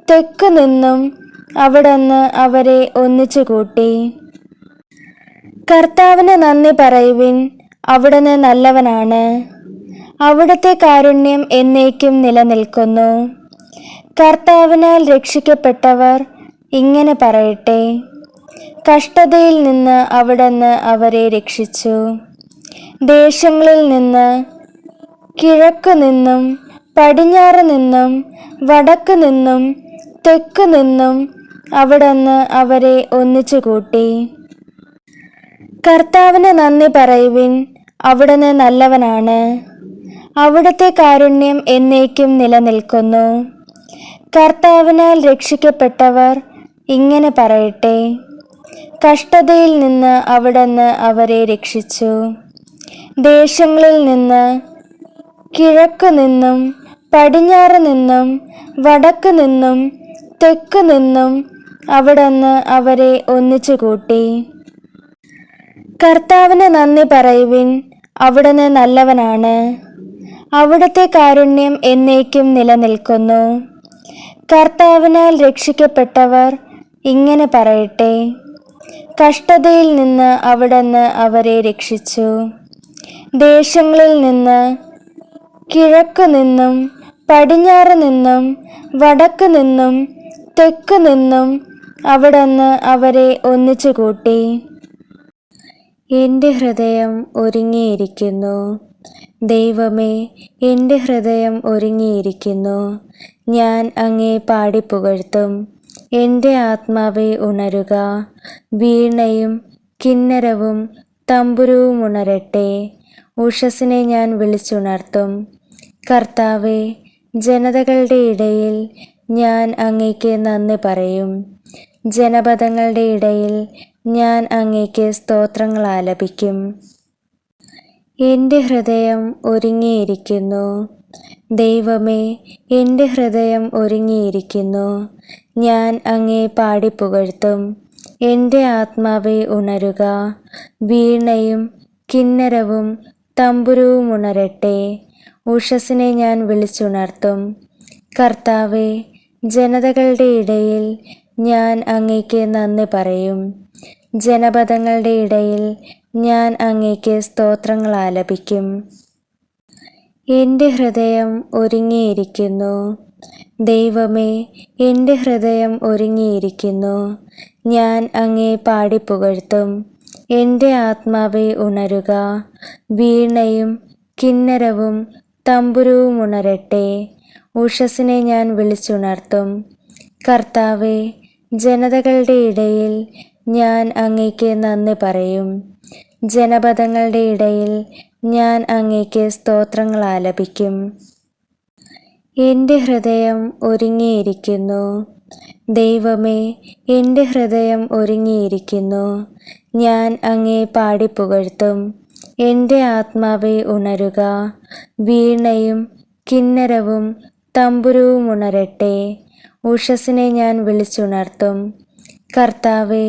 തെക്കു നിന്നും അവിടുന്ന് അവരെ ഒന്നിച്ചു കൂട്ടി. കർത്താവിന് നന്ദി പറയുവിൻ. അവിടുന്ന് നല്ലവനാണ്, അവിടുത്തെ കാരുണ്യം എന്നേക്കും നിലനിൽക്കുന്നു. കർത്താവിനാൽ രക്ഷിക്കപ്പെട്ടവർ ഇങ്ങനെ പറയട്ടെ: കഷ്ടതയിൽ നിന്ന് അവിടുന്ന് അവരെ രക്ഷിച്ചു. ദേശങ്ങളിൽ നിന്ന്, കിഴക്കു നിന്നും, പടിഞ്ഞാറ് നിന്നും, വടക്കു നിന്നും, തെക്കു നിന്നും അവിടുന്ന് അവരെ ഒന്നിച്ചു കൂട്ടി. കർത്താവിന് നന്ദി പറയുവിൻ. അവിടുന്ന് നല്ലവനാണ്, അവിടുത്തെ കാരുണ്യം എന്നേക്കും നിലനിൽക്കുന്നു. കർത്താവിനാൽ രക്ഷിക്കപ്പെട്ടവർ ഇങ്ങനെ പറയട്ടെ: കഷ്ടതയിൽ നിന്ന് അവിടുന്ന് അവരെ രക്ഷിച്ചു. ദേശങ്ങളിൽ നിന്ന്, കിഴക്കു നിന്നും, പടിഞ്ഞാറ് നിന്നും, വടക്കു നിന്നും, തെക്കു നിന്നും അവിടുന്ന് അവരെ ഒന്നിച്ചു കൂട്ടി. കർത്താവിന് നന്ദി പറയുവിൻ. അവിടുന്ന് നല്ലവനാണ്, അവിടുത്തെ കാരുണ്യം എന്നേക്കും നിലനിൽക്കുന്നു. കർത്താവിനാൽ രക്ഷിക്കപ്പെട്ടവർ ഇങ്ങനെ പറയട്ടെ: കഷ്ടതയിൽ നിന്ന് അവിടുന്ന് അവരെ രക്ഷിച്ചു. ദേശങ്ങളിൽ നിന്ന്, കിഴക്കു നിന്നും, പടിഞ്ഞാറ് നിന്നും, വടക്കു നിന്നും, തെക്കു നിന്നും അവിടുന്ന് അവരെ ഒന്നിച്ചു കൂട്ടി. എൻ്റെ ഹൃദയം ഒരുങ്ങിയിരിക്കുന്നു. ദൈവമേ, എൻ്റെ ഹൃദയം ഒരുങ്ങിയിരിക്കുന്നു. ഞാൻ അങ്ങേ പാടിപ്പുകഴ്ത്തും. എൻ്റെ ആത്മാവെ ഉണരുക. വീണയും കിന്നരവും തമ്പുരുവും ഉണരട്ടെ. ഉഷസ്സിനെ ഞാൻ വിളിച്ചുണർത്തും. കർത്താവേ, ജനതകളുടെ ഇടയിൽ ഞാൻ അങ്ങേക്ക് നന്ദി പറയും. ജനപദങ്ങളുടെ ഇടയിൽ ഞാൻ അങ്ങേക്ക് സ്തോത്രങ്ങൾ ആലപിക്കും. എൻ്റെ ഹൃദയം ഒരുങ്ങിയിരിക്കുന്നു. ദൈവമേ, എൻ്റെ ഹൃദയം ഒരുങ്ങിയിരിക്കുന്നു. ഞാൻ അങ്ങേ പാടിപ്പുകഴ്ത്തും. എൻ്റെ ആത്മാവെ ഉണരുക. വീണയും കിന്നരവും തമ്പുരുവും ഉണരട്ടെ. ഉഷസ്സിനെ ഞാൻ വിളിച്ചുണർത്തും. കർത്താവേ, ജനതകളുടെ ഇടയിൽ ഞാൻ അങ്ങേക്ക് നന്ദി പറയും. ജനപദങ്ങളുടെ ഇടയിൽ ഞാൻ അങ്ങേക്ക് സ്തോത്രങ്ങൾ ആലപിക്കും. എൻ്റെ ഹൃദയം ഒരുങ്ങിയിരിക്കുന്നു. ദൈവമേ, എൻ്റെ ഹൃദയം ഒരുങ്ങിയിരിക്കുന്നു. ഞാൻ അങ്ങേ പാടിപ്പുകഴ്ത്തും. എൻ്റെ ആത്മാവെ ഉണരുക. വീണയും കിന്നരവും തമ്പുരുവും ഉണരട്ടെ. ഉഷസ്സിനെ ഞാൻ വിളിച്ചുണർത്തും. കർത്താവേ, ജനതകളുടെ ഇടയിൽ ഞാൻ അങ്ങേക്ക് നന്ദി പറയും. ജനപദങ്ങളുടെ ഇടയിൽ ഞാൻ അങ്ങേക്ക് സ്തോത്രങ്ങൾ ആലപിക്കും. എൻ്റെ ഹൃദയം ഒരുങ്ങിയിരിക്കുന്നു. ദൈവമേ, എൻ്റെ ഹൃദയം ഒരുങ്ങിയിരിക്കുന്നു. ഞാൻ അങ്ങേ പാടിപ്പുകഴ്ത്തും. എൻ്റെ ആത്മാവെ ഉണരുക. വീണയും കിന്നരവും തമ്പുരുവും ഉണരട്ടെ. ഉഷസ്സിനെ ഞാൻ വിളിച്ചുണർത്തും. കർത്താവേ,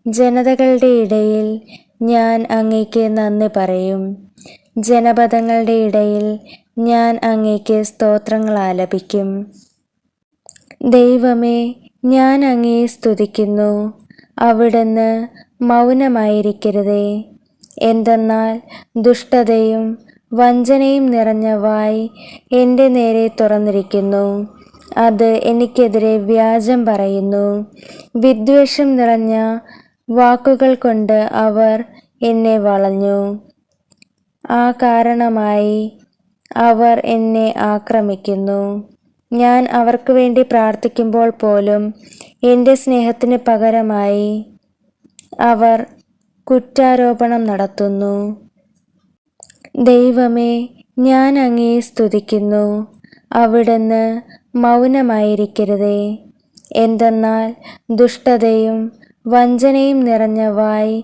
ജനതകളുടെ ഇടയിൽ ഞാൻ അങ്ങേക്ക് നന്ദി പറയും. ജനപദങ്ങളുടെ ഇടയിൽ ഞാൻ അങ്ങേക്ക് സ്തോത്രങ്ങൾ ആലപിക്കും. ദൈവമേ, ഞാൻ അങ്ങയെ സ്തുതിക്കുന്നു. അവിടുന്ന് മൗനമായിരിക്കരുതേ. എന്തെന്നാൽ ദുഷ്ടതയും വഞ്ചനയും നിറഞ്ഞ വായ് എൻ്റെ നേരെ തുറന്നിരിക്കുന്നു. അത് എനിക്കെതിരെ വ്യാജം പറയുന്നു. വിദ്വേഷം നിറഞ്ഞ വാക്കുകൾ കൊണ്ട് അവർ എന്നെ വളഞ്ഞു. ആ കാരണമായി അവർ എന്നെ ആക്രമിക്കുന്നു. ഞാൻ അവർക്ക് വേണ്ടി പ്രാർത്ഥിക്കുമ്പോൾ പോലും എൻ്റെ സ്നേഹത്തിന് പകരമായി അവർ കുറ്റാരോപണം നടത്തുന്നു. ദൈവമേ, ഞാൻ അങ്ങയെ സ്തുതിക്കുന്നു. അവിടുന്ന് മൗനമായിരിക്കരുതേ. എന്തെന്നാൽ ദുഷ്ടതയും വഞ്ചനയും നിറഞ്ഞ വായ്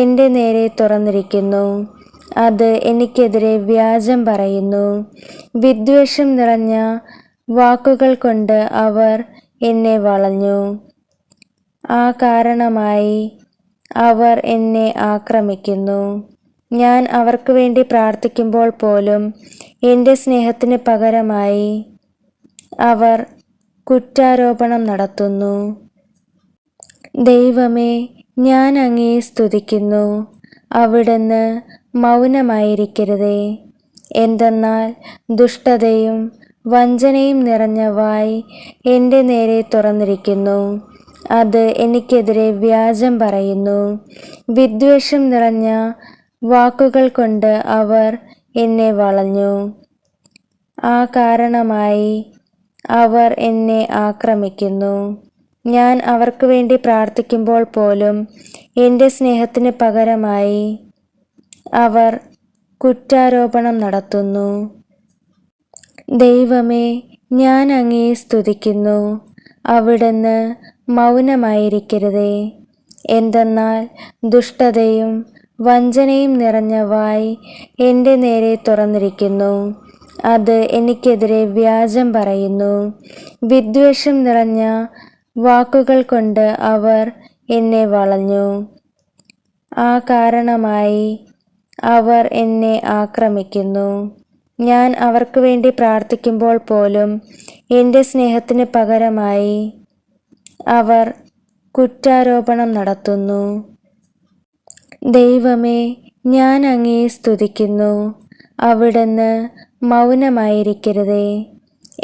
എൻ്റെ നേരെ തുറന്നിരിക്കുന്നു. അത് എനിക്കെതിരെ വ്യാജം പറയുന്നു. വിദ്വേഷം നിറഞ്ഞ വാക്കുകൾ കൊണ്ട് അവർ എന്നെ വളഞ്ഞു. ആ കാരണമായി അവർ എന്നെ ആക്രമിക്കുന്നു. ഞാൻ അവർക്ക് വേണ്ടി പ്രാർത്ഥിക്കുമ്പോൾ പോലും എൻ്റെ സ്നേഹത്തിന് പകരമായി അവർ കുറ്റാരോപണം നടത്തുന്നു. ദൈവമേ, ഞാൻ അങ്ങയെ സ്തുതിക്കുന്നു. അവിടുന്ന് മൗനമായിരിക്കരുതേ. എന്തെന്നാൽ ദുഷ്ടതയും വഞ്ചനയും നിറഞ്ഞ വായ് എൻ്റെ നേരെ തുറന്നിരിക്കുന്നു. അത് എനിക്കെതിരെ വ്യാജം പറയുന്നു. വിദ്വേഷം നിറഞ്ഞ വാക്കുകൾ കൊണ്ട് അവർ എന്നെ വളഞ്ഞു. ആ കാരണമായി അവർ എന്നെ ആക്രമിക്കുന്നു. ഞാൻ അവർക്ക് വേണ്ടി പ്രാർത്ഥിക്കുമ്പോൾ പോലും എൻ്റെ സ്നേഹത്തിന് പകരമായി അവർ കുറ്റാരോപണം നടത്തുന്നു. ദൈവമേ, ഞാൻ അങ്ങയെ സ്തുതിക്കുന്നു. അവിടുന്ന് മൗനമായിരിക്കരുതേ. എന്തെന്നാൽ ദുഷ്ടതയും വഞ്ചനയും നിറഞ്ഞ വായ് എൻ്റെ നേരെ തുറന്നിരിക്കുന്നു. അത് എനിക്കെതിരെ വ്യാജം പറയുന്നു. വിദ്വേഷം നിറഞ്ഞ വാക്കുകൾ കൊണ്ട് അവർ എന്നെ വളഞ്ഞു. ആ കാരണമായി അവർ എന്നെ ആക്രമിക്കുന്നു. ഞാൻ അവർക്ക് വേണ്ടി പ്രാർത്ഥിക്കുമ്പോൾ പോലും എൻ്റെ സ്നേഹത്തിന് പകരമായി അവർ കുറ്റാരോപണം നടത്തുന്നു. ദൈവമേ, ഞാൻ അങ്ങയെ സ്തുതിക്കുന്നു. അവിടുന്ന് മൗനമായിരിക്കരുതേ.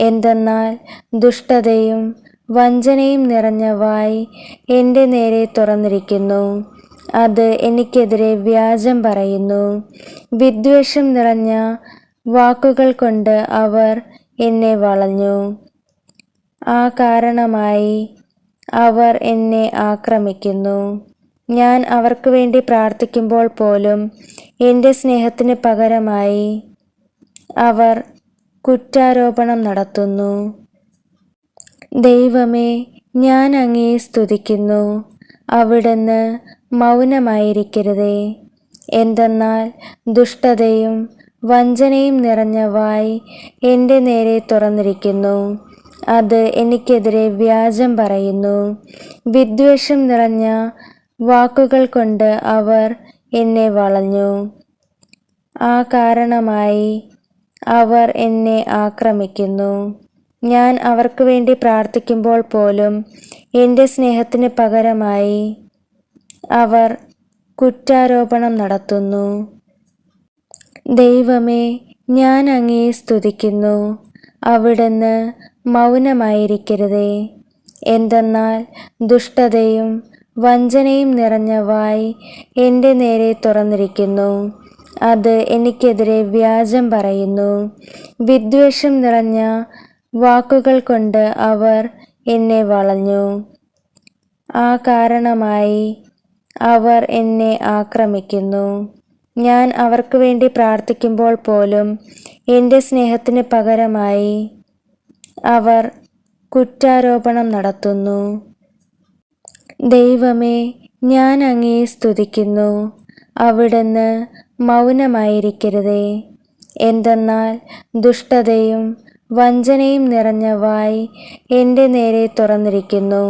എന്തെന്നാൽ ദുഷ്ടതയും വഞ്ചനയും നിറഞ്ഞ വായ് എൻ്റെ നേരെ തുറന്നിരിക്കുന്നു. അത് എനിക്കെതിരെ വ്യാജം പറയുന്നു. വിദ്വേഷം നിറഞ്ഞ വാക്കുകൾ കൊണ്ട് അവർ എന്നെ വളഞ്ഞു. ആ കാരണമായി അവർ എന്നെ ആക്രമിക്കുന്നു. ഞാൻ അവർക്ക് വേണ്ടി പ്രാർത്ഥിക്കുമ്പോൾ പോലും എൻ്റെ സ്നേഹത്തിന് പകരമായി അവർ കുറ്റാരോപണം നടത്തുന്നു. ദൈവമേ, ഞാൻ അങ്ങയെ സ്തുതിക്കുന്നു. അവിടുന്ന് മൗനമായിരിക്കരുതേ. എന്തെന്നാൽ ദുഷ്ടതയും വഞ്ചനയും നിറഞ്ഞ വായ് എൻ്റെ നേരെ തുറന്നിരിക്കുന്നു. അത് എനിക്കെതിരെ വ്യാജം പറയുന്നു. വിദ്വേഷം നിറഞ്ഞ വാക്കുകൾ കൊണ്ട് അവർ എന്നെ വളഞ്ഞു. ആ കാരണമായി അവർ എന്നെ ആക്രമിക്കുന്നു. ഞാൻ അവർക്ക് വേണ്ടി പ്രാർത്ഥിക്കുമ്പോൾ പോലും എൻ്റെ സ്നേഹത്തിന് പകരമായി അവർ കുറ്റാരോപണം നടത്തുന്നു. ദൈവമേ, ഞാൻ അങ്ങയെ സ്തുതിക്കുന്നു. അവിടുന്ന് മൗനമായിരിക്കരുതേ. എന്തെന്നാൽ ദുഷ്ടതയും വഞ്ചനയും നിറഞ്ഞ വായ് എൻ്റെ നേരെ തുറന്നിരിക്കുന്നു. അത് എനിക്കെതിരെ വ്യാജം പറയുന്നു. വിദ്വേഷം നിറഞ്ഞ വാക്കുകൾ കൊണ്ട് അവർ എന്നെ വളഞ്ഞു. ആ കാരണമായി അവർ എന്നെ ആക്രമിക്കുന്നു. ഞാൻ അവർക്ക് വേണ്ടി പ്രാർത്ഥിക്കുമ്പോൾ പോലും എൻ്റെ സ്നേഹത്തിന് പകരമായി അവർ കുറ്റാരോപണം നടത്തുന്നു. ദൈവമേ, ഞാൻ അങ്ങയെ സ്തുതിക്കുന്നു. അവിടുന്ന് മൗനമായിരിക്കരുതേ. എന്തെന്നാൽ ദുഷ്ടതയും വഞ്ചനയും നിറഞ്ഞ വായ് എൻ്റെ നേരെ തുറന്നിരിക്കുന്നു.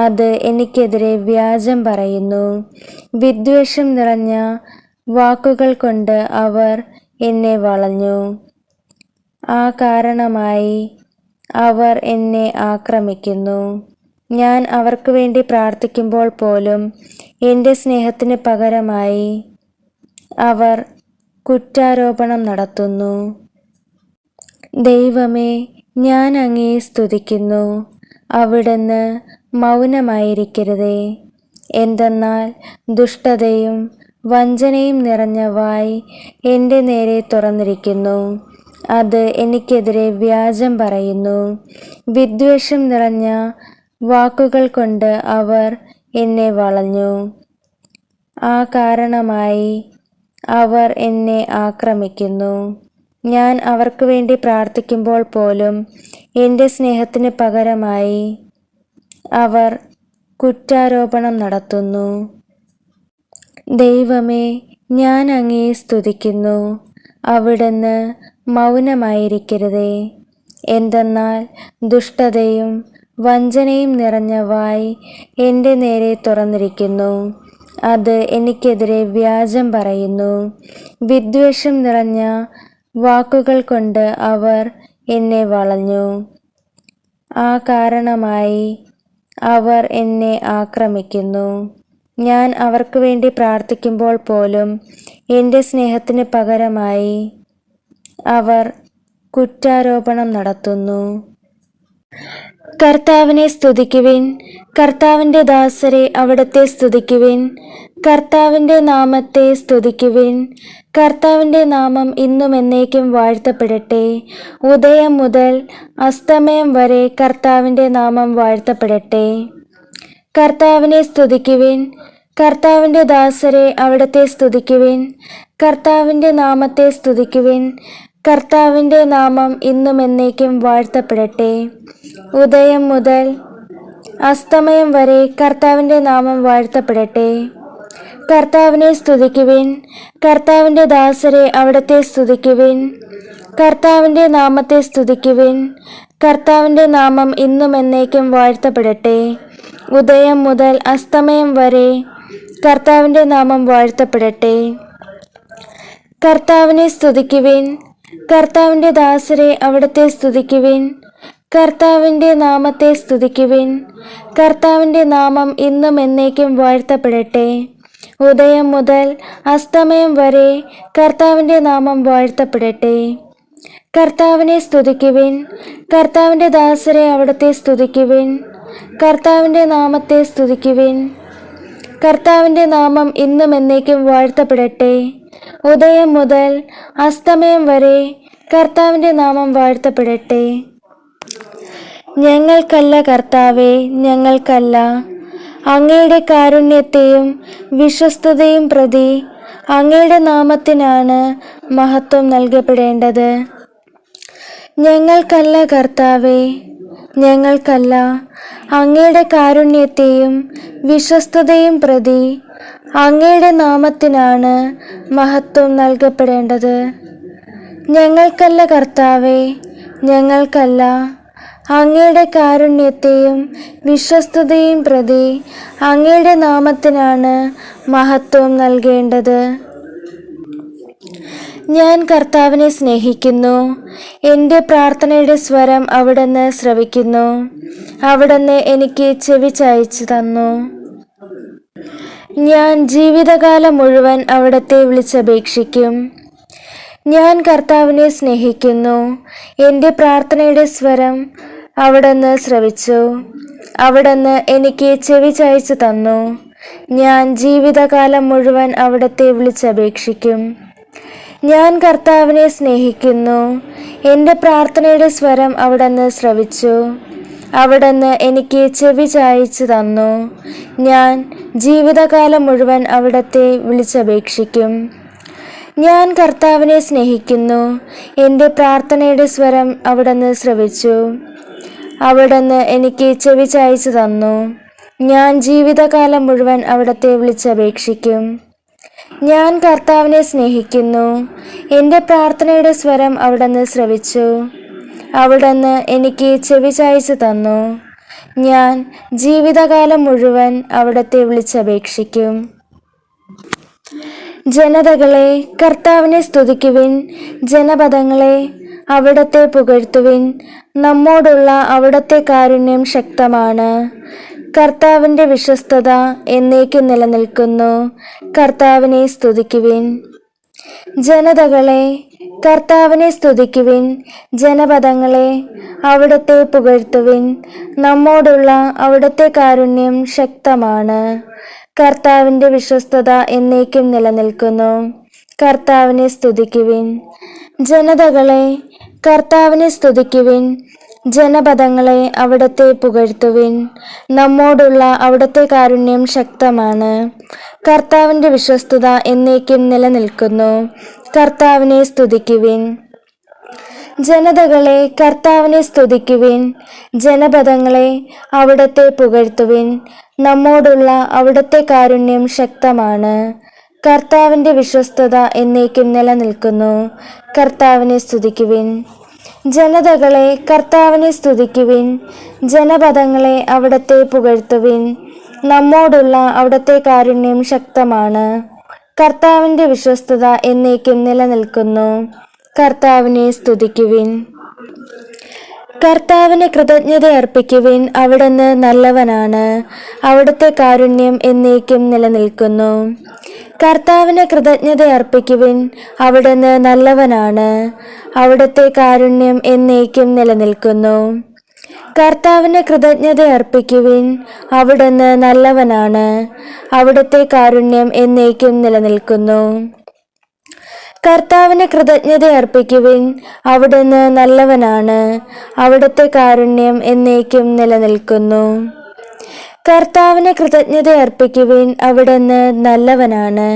അത് എനിക്കെതിരെ വ്യാജം പറയുന്നു. വിദ്വേഷം നിറഞ്ഞ വാക്കുകൾ കൊണ്ട് അവർ എന്നെ വളഞ്ഞു. ആ കാരണമായി അവർ എന്നെ ആക്രമിക്കുന്നു. ഞാൻ അവർക്ക് വേണ്ടി പ്രാർത്ഥിക്കുമ്പോൾ പോലും എൻ്റെ സ്നേഹത്തിന് പകരമായി അവർ കുറ്റാരോപണം നടത്തുന്നു. ദൈവമേ, ഞാൻ അങ്ങയെ സ്തുതിക്കുന്നു. അവിടുന്ന് മൗനമായിരിക്കരുതേ. എന്തെന്നാൽ ദുഷ്ടതയും വഞ്ചനയും നിറഞ്ഞ വായ് എൻ്റെ നേരെ തുറന്നിരിക്കുന്നു. അത് എനിക്കെതിരെ വ്യാജം പറയുന്നു. വിദ്വേഷം നിറഞ്ഞ വാക്കുകൾ കൊണ്ട് അവർ എന്നെ വളഞ്ഞു. ആ കാരണമായി അവർ എന്നെ ആക്രമിക്കുന്നു. ഞാൻ അവർക്ക് വേണ്ടി പ്രാർത്ഥിക്കുമ്പോൾ പോലും എൻ്റെ സ്നേഹത്തിന് പകരമായി അവർ കുറ്റാരോപണം നടത്തുന്നു. ദൈവമേ, ഞാൻ അങ്ങയെ സ്തുതിക്കുന്നു. അവിടുന്ന് മൗനമായിരിക്കരുതേ. എന്തെന്നാൽ ദുഷ്ടതയും വഞ്ചനയും നിറഞ്ഞ വായ് എൻ്റെ നേരെ തുറന്നിരിക്കുന്നു. അത് എനിക്കെതിരെ വ്യാജം പറയുന്നു. വിദ്വേഷം നിറഞ്ഞ വാക്കുകൾ കൊണ്ട് അവർ എന്നെ വളഞ്ഞു. ആ കാരണമായി അവർ എന്നെ ആക്രമിക്കുന്നു. ഞാൻ അവർക്ക് വേണ്ടി പ്രാർത്ഥിക്കുമ്പോൾ പോലും എൻ്റെ സ്നേഹത്തിന് പകരമായി അവർ കുറ്റാരോപണം നടത്തുന്നു. കർത്താവിനെ സ്തുതിക്കുവിൻ. കർത്താവിൻ്റെ ദാസരെ അവിടുത്തെ സ്തുതിക്കുവിൻ. കർത്താവിൻ്റെ നാമത്തെ സ്തുതിക്കുവിൻ. കർത്താവിൻ്റെ നാമം ഇന്നും എന്നേക്കും വാഴ്ത്തപ്പെടട്ടെ. ഉദയം മുതൽ അസ്തമയം വരെ കർത്താവിൻ്റെ നാമം വാഴ്ത്തപ്പെടട്ടെ. കർത്താവിനെ സ്തുതിക്കുവിൻ. കർത്താവിൻ്റെ ദാസരെ അവിടുത്തെ സ്തുതിക്കുവിൻ. കർത്താവിൻ്റെ നാമത്തെ സ്തുതിക്കുവിൻ. കർത്താവിൻ്റെ നാമം ഇന്നും എന്നേക്കും വാഴ്ത്തപ്പെടട്ടെ. ഉദയം മുതൽ അസ്തമയം വരെ കർത്താവിൻ്റെ നാമം വാഴ്ത്തപ്പെടട്ടെ. കർത്താവിനെ സ്തുതിക്കുവിൻ. കർത്താവിൻ്റെ ദാസരെ അവിടുത്തെ സ്തുതിക്കുവിൻ. കർത്താവിൻ്റെ നാമത്തെ സ്തുതിക്കുവിൻ. കർത്താവിൻ്റെ നാമം ഇന്നും എന്നേക്കും വാഴ്ത്തപ്പെടട്ടെ. ഉദയം മുതൽ അസ്തമയം വരെ കർത്താവിൻ്റെ നാമം വാഴ്ത്തപ്പെടട്ടെ. കർത്താവിനെ സ്തുതിക്കുവിൻ. കർത്താവിൻ്റെ ദാസരെ അവിടുത്തെ സ്തുതിക്കുവിൻ. കർത്താവിൻ്റെ നാമത്തെ സ്തുതിക്കുവിൻ. കർത്താവിൻ്റെ നാമം ഇന്നും എന്നേക്കും വാഴ്ത്തപ്പെടട്ടെ. ഉദയം മുതൽ അസ്തമയം വരെ കർത്താവിൻ്റെ നാമം വാഴ്ത്തപ്പെടട്ടെ. കർത്താവിനെ സ്തുതിക്കുവിൻ. കർത്താവിൻ്റെ ദാസരെ അവിടുത്തെ സ്തുതിക്കുവിൻ. കർത്താവിൻ്റെ നാമത്തെ സ്തുതിക്കുവിൻ. കർത്താവിൻ്റെ നാമം ഇന്നും എന്നേക്കും വാഴ്ത്തപ്പെടട്ടെ. ഉദയം മുതൽ അസ്തമയം വരെ കർത്താവിൻ്റെ നാമം വാഴ്ത്തപ്പെടട്ടെ. ഞങ്ങൾക്കല്ല കർത്താവേ, ഞങ്ങൾക്കല്ല. അങ്ങയുടെ കാരുണ്യത്തെയും വിശ്വസ്തതയും പ്രതി അങ്ങയുടെ നാമത്തിനാണ് മഹത്വം നൽകപ്പെടേണ്ടത്. ഞങ്ങൾക്കല്ല കർത്താവേ, ഞങ്ങൾക്കല്ല. അങ്ങയുടെ കാരുണ്യത്തെയും വിശ്വസ്തതയും പ്രതി അങ്ങയുടെ നാമത്തിനാണ് മഹത്വം നൽകപ്പെടേണ്ടത്. ഞങ്ങൾക്കല്ല കർത്താവേ, ഞങ്ങൾക്കല്ല. അങ്ങയുടെ കാരുണ്യത്തെയും വിശ്വസ്തതയും പ്രതി അങ്ങയുടെ നാമത്തിനാണ് മഹത്വം നൽകേണ്ടത്. ഞാൻ കർത്താവിനെ സ്നേഹിക്കുന്നു. എൻ്റെ പ്രാർത്ഥനയുടെ സ്വരം അവിടുന്ന് ശ്രവിക്കുന്നു. അവിടുന്ന് എനിക്ക് ചെവി ചായ്ച്ചു തന്നു. ഞാൻ ജീവിതകാലം മുഴുവൻ അവിടുത്തെ വിളിച്ചപേക്ഷിക്കും. ഞാൻ കർത്താവിനെ സ്നേഹിക്കുന്നു. എൻ്റെ പ്രാർത്ഥനയുടെ സ്വരം അവിടുന്ന് ശ്രവിച്ചു. അവിടുന്ന് എനിക്ക് ചെവി ചായ്ച്ചു തന്നു. ഞാൻ ജീവിതകാലം മുഴുവൻ അവിടുത്തെ വിളിച്ചപേക്ഷിക്കും. ഞാൻ കർത്താവിനെ സ്നേഹിക്കുന്നു. എൻ്റെ പ്രാർത്ഥനയുടെ സ്വരം അവിടുന്ന് ശ്രവിച്ചു. അവിടുന്ന് എനിക്ക് ചെവി ചായ്ച്ചു തന്നു. ഞാൻ ജീവിതകാലം മുഴുവൻ അവിടുത്തെ വിളിച്ചപേക്ഷിക്കും. ഞാൻ കർത്താവിനെ സ്നേഹിക്കുന്നു. എൻ്റെ പ്രാർത്ഥനയുടെ സ്വരം അവിടുന്ന് ശ്രവിച്ചു. അവിടുന്ന് എനിക്ക് ചെവി ചായ്ച്ചു തന്നു. ഞാൻ ജീവിതകാലം മുഴുവൻ അവിടുത്തെ വിളിച്ചപേക്ഷിക്കും. ഞാൻ കർത്താവിനെ സ്നേഹിക്കുന്നു. എൻ്റെ പ്രാർത്ഥനയുടെ സ്വരം അവിടുന്ന് ശ്രവിച്ചു. അവിടുന്ന് എനിക്ക് ചെവി ചായ്ച്ചു തന്നു. ഞാൻ ജീവിതകാലം മുഴുവൻ അവിടുത്തെ വിളിച്ചപേക്ഷിക്കും. ജനതകളെ, കർത്താവിനെ സ്തുതിക്കുവിൻ. ജനപദങ്ങളെ, അവിടുത്തെ പുകഴ്ത്തുവിൻ. നമ്മോടുള്ള അവിടുത്തെ കാരുണ്യം ശക്തമാണ്. കർത്താവിൻ്റെ വിശ്വസ്തത എന്നേക്കും നിലനിൽക്കുന്നു. കർത്താവിനെ സ്തുതിക്കുവിൻ. ജനതകളെ, കർത്താവിനെ സ്തുതിക്കുവിൻ. ജനപദങ്ങളെ, അവിടുത്തെ പുകഴ്ത്തുവിൻ. നമ്മോടുള്ള അവിടുത്തെ കാരുണ്യം ശക്തമാണ്. കർത്താവിൻ്റെ വിശ്വസ്തത എന്നേക്കും നിലനിൽക്കുന്നു. കർത്താവിനെ സ്തുതിക്കുവിൻ. ജനതകളെ, കർത്താവിനെ സ്തുതിക്കുവിൻ. ജനപദങ്ങളെ, അവിടുത്തെ പുകഴ്ത്തുവിൻ. നമ്മോടുള്ള അവിടുത്തെ കാരുണ്യം ശക്തമാണ്. കർത്താവിൻ്റെ വിശ്വസ്തത എന്നേക്കും നിലനിൽക്കുന്നു. കർത്താവിനെ സ്തുതിക്കുവിൻ. ജനതകളെ, കർത്താവിനെ സ്തുതിക്കുവിൻ. ജനപദങ്ങളെ, അവിടുത്തെ പുകഴ്ത്തുവിൻ. നമ്മോടുള്ള അവിടുത്തെ കാരുണ്യം ശക്തമാണ്. കർത്താവിൻ്റെ വിശ്വസ്തത എന്നേക്കും നിലനിൽക്കുന്നു. കർത്താവിനെ സ്തുതിക്കുവിൻ. ജനതകളെ, കർത്താവിനെ സ്തുതിക്കുവിൻ. ജനപദങ്ങളെ, അവിടുത്തെ പുകഴ്ത്തുവിൻ. നമ്മോടുള്ള അവിടുത്തെ കാരുണ്യം ശക്തമാണ്. കർത്താവിൻ്റെ വിശ്വസ്തത എന്നേക്കും നിലനിൽക്കുന്നു. കർത്താവിനെ സ്തുതിക്കുവിൻ. കർത്താവിന് കൃതജ്ഞത അർപ്പിക്കുവിൻ. അവിടുന്ന് നല്ലവനാണ്. അവിടുത്തെ കാരുണ്യം എന്നേക്കും നിലനിൽക്കുന്നു. കർത്താവിന് കൃതജ്ഞത അർപ്പിക്കുവിൻ. അവിടുന്ന് നല്ലവനാണ്. അവിടുത്തെ കാരുണ്യം എന്നേക്കും നിലനിൽക്കുന്നു. കർത്താവിന് കൃതജ്ഞത അർപ്പിക്കുവിൻ. അവിടുന്ന് നല്ലവനാണ്. അവിടുത്തെ കാരുണ്യം എന്നേക്കും നിലനിൽക്കുന്നു. കർത്താവിന് കൃതജ്ഞത അർപ്പിക്കുവിൻ. അവിടുന്ന് നല്ലവനാണ്. അവിടുത്തെ കാരുണ്യം എന്നേക്കും നിലനിൽക്കുന്നു. കർത്താവിന് കൃതജ്ഞത അർപ്പിക്കുവിൻ. അവിടുന്ന് നല്ലവനാണ്.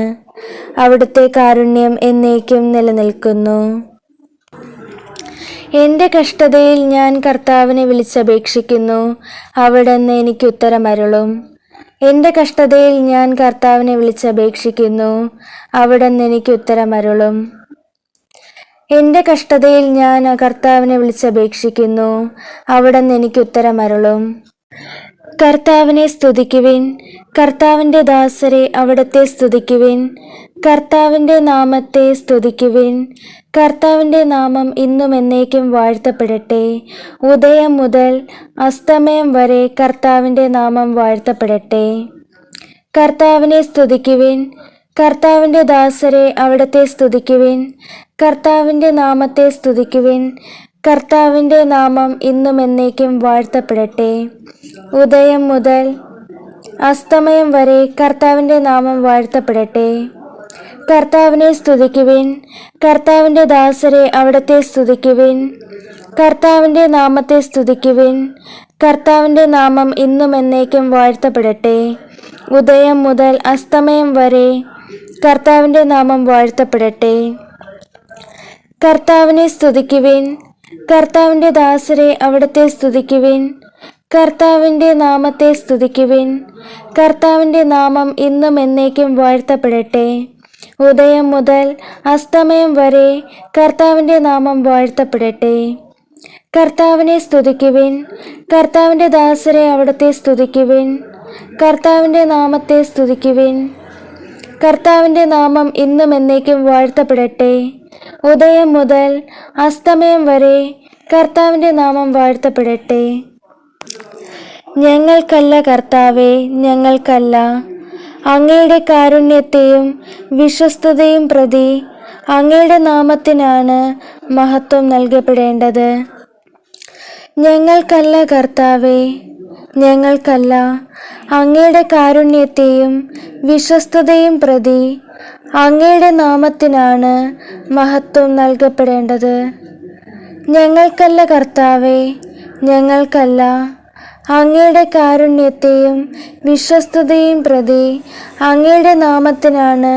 അവിടുത്തെ കാരുണ്യം എന്നേക്കും നിലനിൽക്കുന്നു. എൻ്റെ കഷ്ടതയിൽ ഞാൻ കർത്താവിനെ വിളിച്ചപേക്ഷിക്കുന്നു. അവിടുന്ന് എനിക്ക് ഉത്തരമരുളും. എൻ്റെ കഷ്ടതയിൽ ഞാൻ കർത്താവിനെ വിളിച്ചപേക്ഷിക്കുന്നു. അവിടുന്ന് എനിക്ക് ഉത്തരമരുളും. എൻ്റെ കഷ്ടതയിൽ ഞാൻ കർത്താവിനെ വിളിച്ചപേക്ഷിക്കുന്നു. അവിടുന്ന് എനിക്ക് ഉത്തരമരുളും. കർത്താവിനെ സ്തുതിക്കുവിൻ. കർത്താവിൻ്റെ ദാസരെ, അവിടുത്തെ സ്തുതിക്കുവിൻ. കർത്താവിൻ്റെ നാമത്തെ സ്തുതിക്കുവിൻ. കർത്താവിൻ്റെ നാമം ഇന്നും എന്നേക്കും വാഴ്ത്തപ്പെടട്ടെ. ഉദയം മുതൽ അസ്തമയം വരെ കർത്താവിൻ്റെ നാമം വാഴ്ത്തപ്പെടട്ടെ. കർത്താവിനെ സ്തുതിക്കുവിൻ. കർത്താവിൻ്റെ ദാസരെ, അവിടുത്തെ സ്തുതിക്കുവിൻ. കർത്താവിൻ്റെ നാമത്തെ സ്തുതിക്കുവിൻ. കർത്താവിൻ്റെ നാമം ഇന്നും എന്നേക്കും വാഴ്ത്തപ്പെടട്ടെ. ഉദയം മുതൽ അസ്തമയം വരെ കർത്താവിൻ്റെ നാമം വാഴ്ത്തപ്പെടട്ടെ. കർത്താവിനെ സ്തുതിക്കുവിൻ. കർത്താവിൻ്റെ ദാസരെ, അവിടുത്തെ സ്തുതിക്കുവിൻ. കർത്താവിൻ്റെ നാമത്തെ സ്തുതിക്കുവിൻ. കർത്താവിൻ്റെ നാമം ഇന്നും എന്നേക്കും വാഴ്ത്തപ്പെടട്ടെ. ഉദയം മുതൽ അസ്തമയം വരെ കർത്താവിൻ്റെ നാമം വാഴ്ത്തപ്പെടട്ടെ. കർത്താവിനെ സ്തുതിക്കുവിൻ. കർത്താവിൻ്റെ ദാസരെ, അവിടുത്തെ സ്തുതിക്കുവിൻ. കർത്താവിൻ്റെ നാമത്തെ സ്തുതിക്കുവിൻ. കർത്താവിൻ്റെ നാമം ഇന്നും എന്നേക്കും വാഴ്ത്തപ്പെടട്ടെ. ഉദയം മുതൽ അസ്തമയം വരെ കർത്താവിൻ്റെ നാമം വാഴ്ത്തപ്പെടട്ടെ. കർത്താവിനെ സ്തുതിക്കുവിൻ. കർത്താവിൻ്റെ ദാസരെ, അവിടുത്തെ സ്തുതിക്കുവിൻ. കർത്താവിൻ്റെ നാമത്തെ സ്തുതിക്കുവിൻ. കർത്താവിൻ്റെ നാമം ഇന്നും എന്നേക്കും വാഴ്ത്തപ്പെടട്ടെ. ഉദയം മുതൽ അസ്തമയം വരെ കർത്താവിൻ്റെ നാമം വാഴ്ത്തപ്പെടട്ടെ. ഞങ്ങൾക്കല്ല കർത്താവേ, ഞങ്ങൾക്കല്ല. അങ്ങയുടെ കാരുണ്യത്തെയും വിശ്വസ്തതയും പ്രതി അങ്ങയുടെ നാമത്തിനാണ് മഹത്വം നൽകപ്പെടേണ്ടത്. ഞങ്ങൾക്കല്ല കർത്താവേ, ഞങ്ങൾക്കല്ല. അങ്ങയുടെ കാരുണ്യത്തെയും വിശ്വസ്തതയും പ്രതി അങ്ങയുടെ നാമത്തിനാണ് മഹത്വം നൽകപ്പെടേണ്ടത്. ഞങ്ങൾക്കല്ല കർത്താവേ, ഞങ്ങൾക്കല്ല. അങ്ങയുടെ കാരുണ്യത്തെയും വിശ്വസ്തതയും പ്രതി അങ്ങയുടെ നാമത്തിനാണ്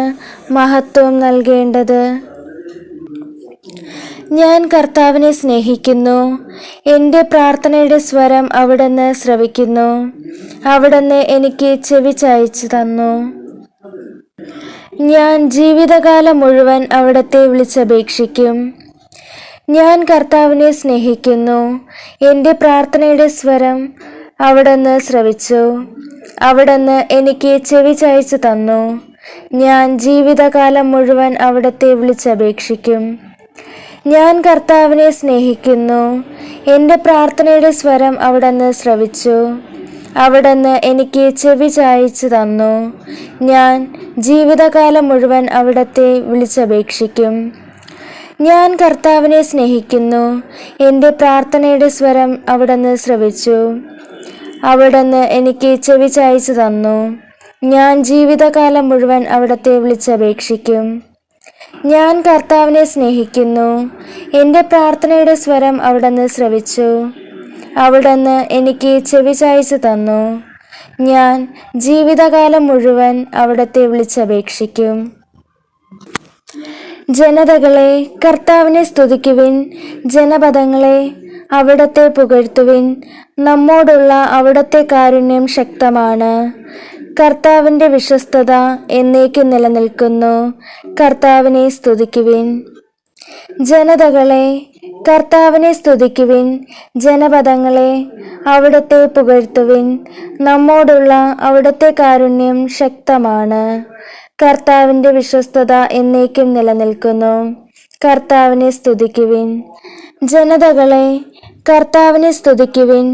മഹത്വം നൽകേണ്ടത്. ഞാൻ കർത്താവിനെ സ്നേഹിക്കുന്നു. എൻ്റെ പ്രാർത്ഥനയുടെ സ്വരം അവിടുന്ന് ശ്രവിക്കുന്നു. അവിടുന്ന് എനിക്ക് ചെവി ചായ്ച്ചു തന്നു. ഞാൻ ജീവിതകാലം മുഴുവൻ അവിടുത്തെ വിളിച്ചപേക്ഷിക്കും. ഞാൻ കർത്താവിനെ സ്നേഹിക്കുന്നു. എൻ്റെ പ്രാർത്ഥനയുടെ സ്വരം അവിടുന്ന് ശ്രവിച്ചു. അവിടുന്ന് എനിക്ക് ചെവി ചായ്ച്ചു തന്നു. ഞാൻ ജീവിതകാലം മുഴുവൻ അവിടുത്തെ വിളിച്ചപേക്ഷിക്കും. ഞാൻ കർത്താവിനെ സ്നേഹിക്കുന്നു. എൻ്റെ പ്രാർത്ഥനയുടെ സ്വരം അവിടുന്ന് ശ്രവിച്ചു. അവിടുന്ന് എനിക്ക് ചെവി ചായ്ച്ചു തന്നു. ഞാൻ ജീവിതകാലം മുഴുവൻ അവിടുത്തെ വിളിച്ചപേക്ഷിക്കും. ഞാൻ കർത്താവിനെ സ്നേഹിക്കുന്നു. എൻ്റെ പ്രാർത്ഥനയുടെ സ്വരം അവിടുന്ന് ശ്രവിച്ചു. അവിടുന്ന് എനിക്ക് ചെവി ചായ്ച്ചു തന്നു. ഞാൻ ജീവിതകാലം മുഴുവൻ അവിടുത്തെ വിളിച്ചപേക്ഷിക്കും. ഞാൻ കർത്താവിനെ സ്നേഹിക്കുന്നു. എൻ്റെ പ്രാർത്ഥനയുടെ സ്വരം അവിടുന്ന് ശ്രവിച്ചു. അവിടുന്ന് എനിക്ക് ചെവി ചായ്ച്ചു തന്നു. ഞാൻ ജീവിതകാലം മുഴുവൻ അവിടുത്തെ വിളിച്ചപേക്ഷിക്കും. ജനതകളെ, കർത്താവിനെ സ്തുതിക്കുവിൻ. ജനപദങ്ങളെ, അവിടുത്തെ പുകഴ്ത്തുവിൻ. നമ്മോടുള്ള അവിടുത്തെ കാരുണ്യം ശക്തമാണ്. കർത്താവിൻ്റെ വിശ്വസ്തത എന്നേക്കും നിലനിൽക്കുന്നു. കർത്താവിനെ സ്തുതിക്കുവിൻ. ജനതകളെ, കർത്താവിനെ സ്തുതിക്കുവിൻ. ജനപദങ്ങളെ, അവിടുത്തെ പുകഴ്ത്തുവിൻ. നമ്മോടുള്ള അവിടുത്തെ കാരുണ്യം ശക്തമാണ്. കർത്താവിൻ്റെ വിശ്വസ്തത എന്നേക്കും നിലനിൽക്കുന്നു. കർത്താവിനെ സ്തുതിക്കുവിൻ. ജനതകളെ, കർത്താവിനെ സ്തുതിക്കുവിൻ.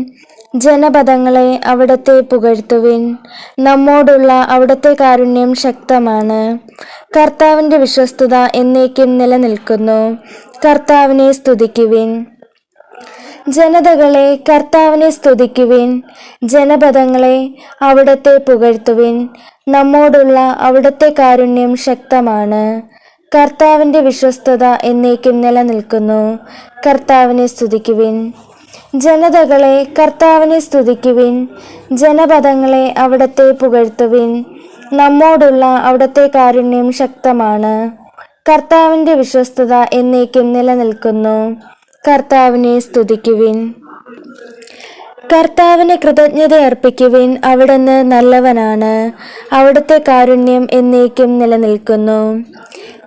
ജനപദങ്ങളെ, അവിടുത്തെ പുകഴ്ത്തുവിൻ. നമ്മോടുള്ള അവിടുത്തെ കാരുണ്യം ശക്തമാണ്. കർത്താവിൻ്റെ വിശ്വസ്തത എന്നേക്കും നിലനിൽക്കുന്നു. കർത്താവിനെ സ്തുതിക്കുവിൻ. ജനതകളെ, കർത്താവിനെ സ്തുതിക്കുവിൻ. ജനപദങ്ങളെ, അവിടുത്തെ പുകഴ്ത്തുവിൻ. നമ്മോടുള്ള അവിടുത്തെ കാരുണ്യം ശക്തമാണ്. കർത്താവിൻ്റെ വിശ്വസ്തത എന്നേക്കും നിലനിൽക്കുന്നു. കർത്താവിനെ സ്തുതിക്കുവിൻ. ജനതകളെ, കർത്താവിനെ സ്തുതിക്കുവിൻ. ജനപദങ്ങളെ, അവിടുത്തെ പുകഴ്ത്തുവിൻ. നമ്മോടുള്ള അവിടുത്തെ കാരുണ്യം ശക്തമാണ്. കർത്താവിൻ്റെ വിശ്വസ്തത എന്നേക്കും നിലനിൽക്കുന്നു. കർത്താവിനെ സ്തുതിക്കുവിൻ. കർത്താവിന് കൃതജ്ഞത അർപ്പിക്കുവിൻ. അവിടുന്ന് നല്ലവനാണ്. അവിടുത്തെ കാരുണ്യം എന്നേക്കും നിലനിൽക്കുന്നു.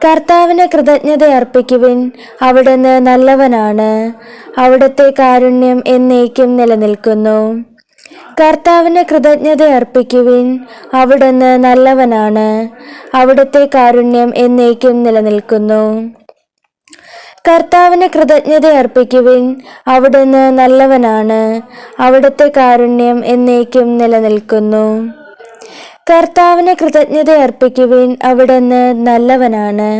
കർത്താവിന് കൃതജ്ഞത അർപ്പിക്കുവിൻ. അവിടുന്ന് നല്ലവനാണ്. അവിടുത്തെ കാരുണ്യം എന്നേക്കും നിലനിൽക്കുന്നു. കർത്താവിന് കൃതജ്ഞത അർപ്പിക്കുവിൻ. അവിടുന്ന് നല്ലവനാണ്. അവിടുത്തെ കാരുണ്യം എന്നേക്കും നിലനിൽക്കുന്നു. കർത്താവിന് കൃതജ്ഞത അർപ്പിക്കുവിൻ. അവിടുന്ന് നല്ലവനാണ്. അവിടുത്തെ കാരുണ്യം എന്നേക്കും നിലനിൽക്കുന്നു. കർത്താവിന് കൃതജ്ഞത അർപ്പിക്കുവിൻ. അവിടുന്ന് നല്ലവനാണ്.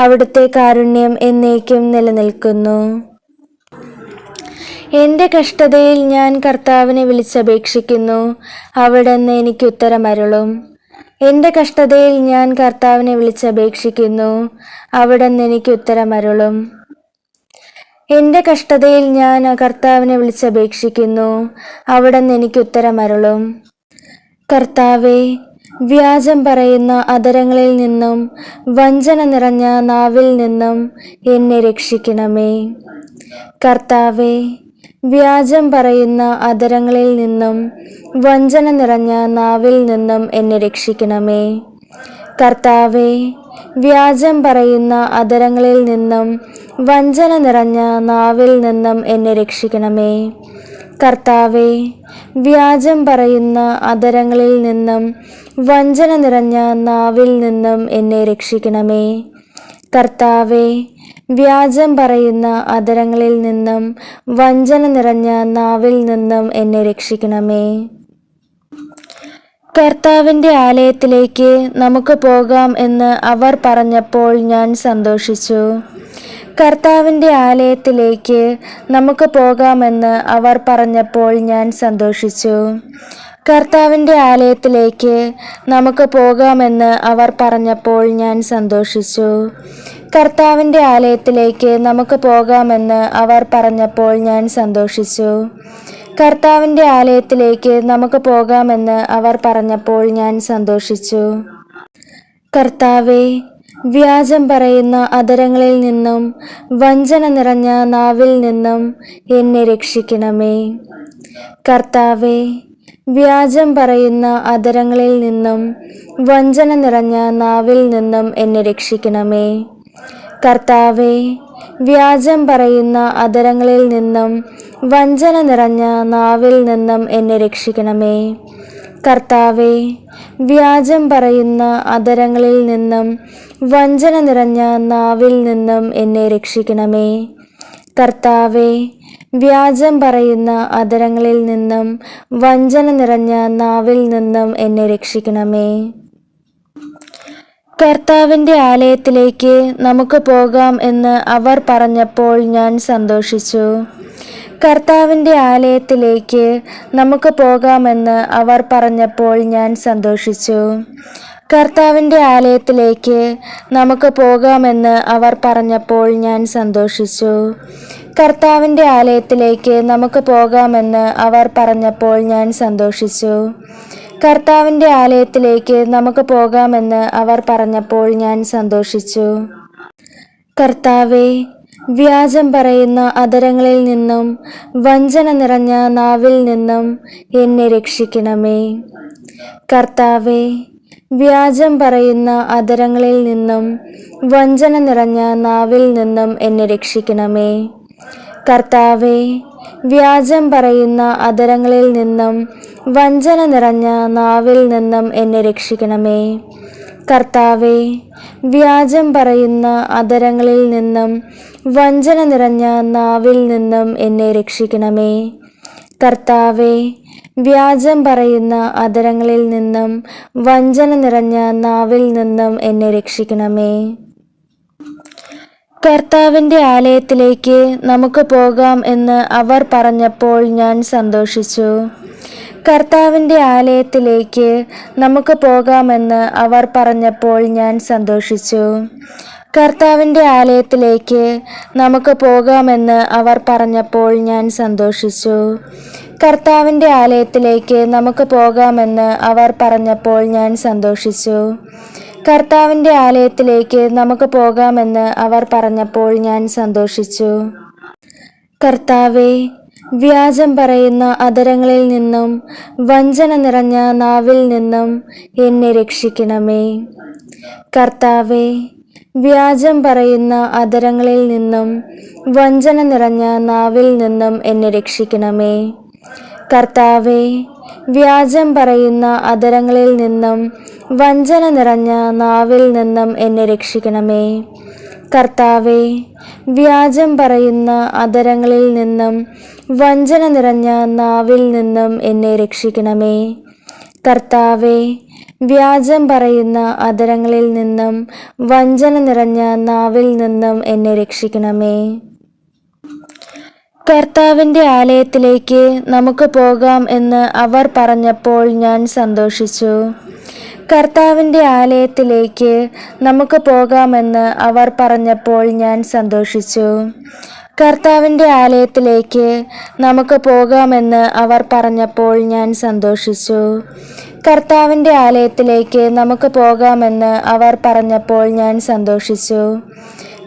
അവിടുത്തെ കാരുണ്യം എന്നേക്കും നിലനിൽക്കുന്നു. എൻ്റെ കഷ്ടതയിൽ ഞാൻ കർത്താവിനെ വിളിച്ചപേക്ഷിക്കുന്നു. അവിടുന്ന് എനിക്ക് ഉത്തരമരുളും. എൻ്റെ കഷ്ടതയിൽ ഞാൻ കർത്താവിനെ വിളിച്ചപേക്ഷിക്കുന്നു. അവിടുന്ന് എനിക്ക് ഉത്തരമരുളും. എൻ്റെ കഷ്ടതയിൽ ഞാൻ കർത്താവിനെ വിളിച്ചപേക്ഷിക്കുന്നു. അവിടുന്ന് എനിക്ക് ഉത്തരമരുളും. കർത്താവേ, വ്യാജം പറയുന്ന അധരങ്ങളിൽ നിന്നും വഞ്ചന നിറഞ്ഞ നാവിൽ നിന്നും എന്നെ രക്ഷിക്കണമേ. കർത്താവേ, വ്യാജം പറയുന്ന അധരങ്ങളിൽ നിന്നും വഞ്ചന നിറഞ്ഞ നാവിൽ നിന്നും എന്നെ രക്ഷിക്കണമേ. കർത്താവേ, വ്യാജം പറയുന്ന അധരങ്ങളിൽ നിന്നും വഞ്ചന നിറഞ്ഞ നാവിൽ നിന്നും എന്നെ രക്ഷിക്കണമേ. കർത്താവേ, വ്യാജം പറയുന്ന അധരങ്ങളിൽ നിന്നും വഞ്ചന നിറഞ്ഞ നാവിൽ നിന്നും എന്നെ രക്ഷിക്കണമേ. കർത്താവേ, വ്യാജം പറയുന്ന അധരങ്ങളിൽ നിന്നും വഞ്ചന നിറഞ്ഞ നാവിൽ നിന്നും എന്നെ രക്ഷിക്കണമേ. കർത്താവിൻ്റെ ആലയത്തിലേക്ക് നമുക്ക് പോകാം എന്ന് അവർ പറഞ്ഞപ്പോൾ ഞാൻ സന്തോഷിച്ചു. കർത്താവിൻ്റെ ആലയത്തിലേക്ക് നമുക്ക് പോകാമെന്ന് അവർ പറഞ്ഞപ്പോൾ ഞാൻ സന്തോഷിച്ചു. കർത്താവിൻ്റെ ആലയത്തിലേക്ക് നമുക്ക് പോകാമെന്ന് അവർ പറഞ്ഞപ്പോൾ ഞാൻ സന്തോഷിച്ചു. കർത്താവിൻ്റെ ആലയത്തിലേക്ക് നമുക്ക് പോകാമെന്ന് അവർ പറഞ്ഞപ്പോൾ ഞാൻ സന്തോഷിച്ചു. കർത്താവിൻ്റെ ആലയത്തിലേക്ക് നമുക്ക് പോകാമെന്ന് അവർ പറഞ്ഞപ്പോൾ ഞാൻ സന്തോഷിച്ചു. കർത്താവേ, വ്യാജം പറയുന്ന അധരങ്ങളിൽ നിന്നും വഞ്ചന നിറഞ്ഞ നാവിൽ നിന്നും എന്നെ രക്ഷിക്കണമേ. കർത്താവേ, വ്യാജം പറയുന്ന അധരങ്ങളിൽ നിന്നും വഞ്ചന നിറഞ്ഞ നാവിൽ നിന്നും എന്നെ രക്ഷിക്കണമേ. കർത്താവേ, വ്യാജം പറയുന്ന അധരങ്ങളിൽ നിന്നും വഞ്ചന നിറഞ്ഞ നാവിൽ നിന്നും എന്നെ രക്ഷിക്കണമേ. കർത്താവേ, വ്യാജം പറയുന്ന അധരങ്ങളിൽ നിന്നും വഞ്ചന നിറഞ്ഞ നാവിൽ നിന്നും എന്നെ രക്ഷിക്കണമേ. കർത്താവേ, വ്യാജം പറയുന്ന അധരങ്ങളിൽ നിന്നും വഞ്ചന നിറഞ്ഞ നാവിൽ നിന്നും എന്നെ രക്ഷിക്കണമേ. കർത്താവിൻ്റെ ആലയത്തിലേക്ക് നമുക്ക് പോകാം എന്ന് അവർ പറഞ്ഞപ്പോൾ ഞാൻ സന്തോഷിച്ചു. കർത്താവിൻ്റെ ആലയത്തിലേക്ക് നമുക്ക് പോകാമെന്ന് അവർ പറഞ്ഞപ്പോൾ ഞാൻ സന്തോഷിച്ചു. കർത്താവിൻ്റെ ആലയത്തിലേക്ക് നമുക്ക് പോകാമെന്ന് അവർ പറഞ്ഞപ്പോൾ ഞാൻ സന്തോഷിച്ചു. കർത്താവിൻ്റെ ആലയത്തിലേക്ക് നമുക്ക് പോകാമെന്ന് അവർ പറഞ്ഞപ്പോൾ ഞാൻ സന്തോഷിച്ചു. കർത്താവിൻ്റെ ആലയത്തിലേക്ക് നമുക്ക് പോകാമെന്ന് അവർ പറഞ്ഞപ്പോൾ ഞാൻ സന്തോഷിച്ചു. കർത്താവേ, വ്യാജം പറയുന്ന അധരങ്ങളിൽ നിന്നും വഞ്ചന നിറഞ്ഞ നാവിൽ നിന്നും എന്നെ രക്ഷിക്കണമേ. കർത്താവേ, വ്യാജം പറയുന്ന അധരങ്ങളിൽ നിന്നും വഞ്ചന നിറഞ്ഞ നാവിൽ നിന്നും എന്നെ രക്ഷിക്കണമേ. കർത്താവേ, വ്യാജം പറയുന്ന അധരങ്ങളിൽ നിന്നും വഞ്ചന നിറഞ്ഞ നാവിൽ നിന്നും എന്നെ രക്ഷിക്കണമേ. കർത്താവേ, വ്യാജം പറയുന്ന അധരങ്ങളിൽ നിന്നും വഞ്ചന നിറഞ്ഞ നാവിൽ നിന്നും എന്നെ രക്ഷിക്കണമേ. കർത്താവേ, വ്യാജം പറയുന്ന അധരങ്ങളിൽ നിന്നും വഞ്ചന നിറഞ്ഞ നാവിൽ നിന്നും എന്നെ രക്ഷിക്കണമേ. കർത്താവിൻ്റെ ആലയത്തിലേക്ക് നമുക്ക് പോകാം എന്ന് അവർ പറഞ്ഞപ്പോൾ ഞാൻ സന്തോഷിച്ചു. കർത്താവിൻ്റെ ആലയത്തിലേക്ക് നമുക്ക് പോകാമെന്ന് അവർ പറഞ്ഞപ്പോൾ ഞാൻ സന്തോഷിച്ചു. കർത്താവിൻ്റെ ആലയത്തിലേക്ക് നമുക്ക് പോകാമെന്ന് അവർ പറഞ്ഞപ്പോൾ ഞാൻ സന്തോഷിച്ചു. കർത്താവിൻ്റെ ആലയത്തിലേക്ക് നമുക്ക് പോകാമെന്ന് അവർ പറഞ്ഞപ്പോൾ ഞാൻ സന്തോഷിച്ചു. കർത്താവിൻ്റെ ആലയത്തിലേക്ക് നമുക്ക് പോകാമെന്ന് അവർ പറഞ്ഞപ്പോൾ ഞാൻ സന്തോഷിച്ചു. കർത്താവേ, വ്യാജം പറയുന്ന അധരങ്ങളിൽ നിന്നും വഞ്ചന നിറഞ്ഞ നാവിൽ നിന്നും എന്നെ രക്ഷിക്കണമേ. കർത്താവേ, വ്യാജം പറയുന്ന അധരങ്ങളിൽ നിന്നും വഞ്ചന നിറഞ്ഞ നാവിൽ നിന്നും എന്നെ രക്ഷിക്കണമേ. കർത്താവേ, വ്യാജം പറയുന്ന അധരങ്ങളിൽ നിന്നും വഞ്ചന നിറഞ്ഞ നാവിൽ നിന്നും എന്നെ രക്ഷിക്കണമേ. കർത്താവേ, വ്യാജം പറയുന്ന അധരങ്ങളിൽ നിന്നും വഞ്ചന നിറഞ്ഞ നാവിൽ നിന്നും എന്നെ രക്ഷിക്കണമേ. കർത്താവേ, വ്യാജം പറയുന്ന അധരങ്ങളിൽ നിന്നും വഞ്ചന നിറഞ്ഞ നാവിൽ നിന്നും എന്നെ രക്ഷിക്കണമേ. കർത്താവിൻ്റെ ആലയത്തിലേക്ക് നമുക്ക് പോകാം എന്ന് അവർ പറഞ്ഞപ്പോൾ ഞാൻ സന്തോഷിച്ചു. കർത്താവിൻ്റെ ആലയത്തിലേക്ക് നമുക്ക് പോകാമെന്ന് അവർ പറഞ്ഞപ്പോൾ ഞാൻ സന്തോഷിച്ചു. കർത്താവിൻ്റെ ആലയത്തിലേക്ക് നമുക്ക് പോകാമെന്ന് അവർ പറഞ്ഞപ്പോൾ ഞാൻ സന്തോഷിച്ചു. കർത്താവിൻ്റെ ആലയത്തിലേക്ക് നമുക്ക് പോകാമെന്ന് അവർ പറഞ്ഞപ്പോൾ ഞാൻ സന്തോഷിച്ചു.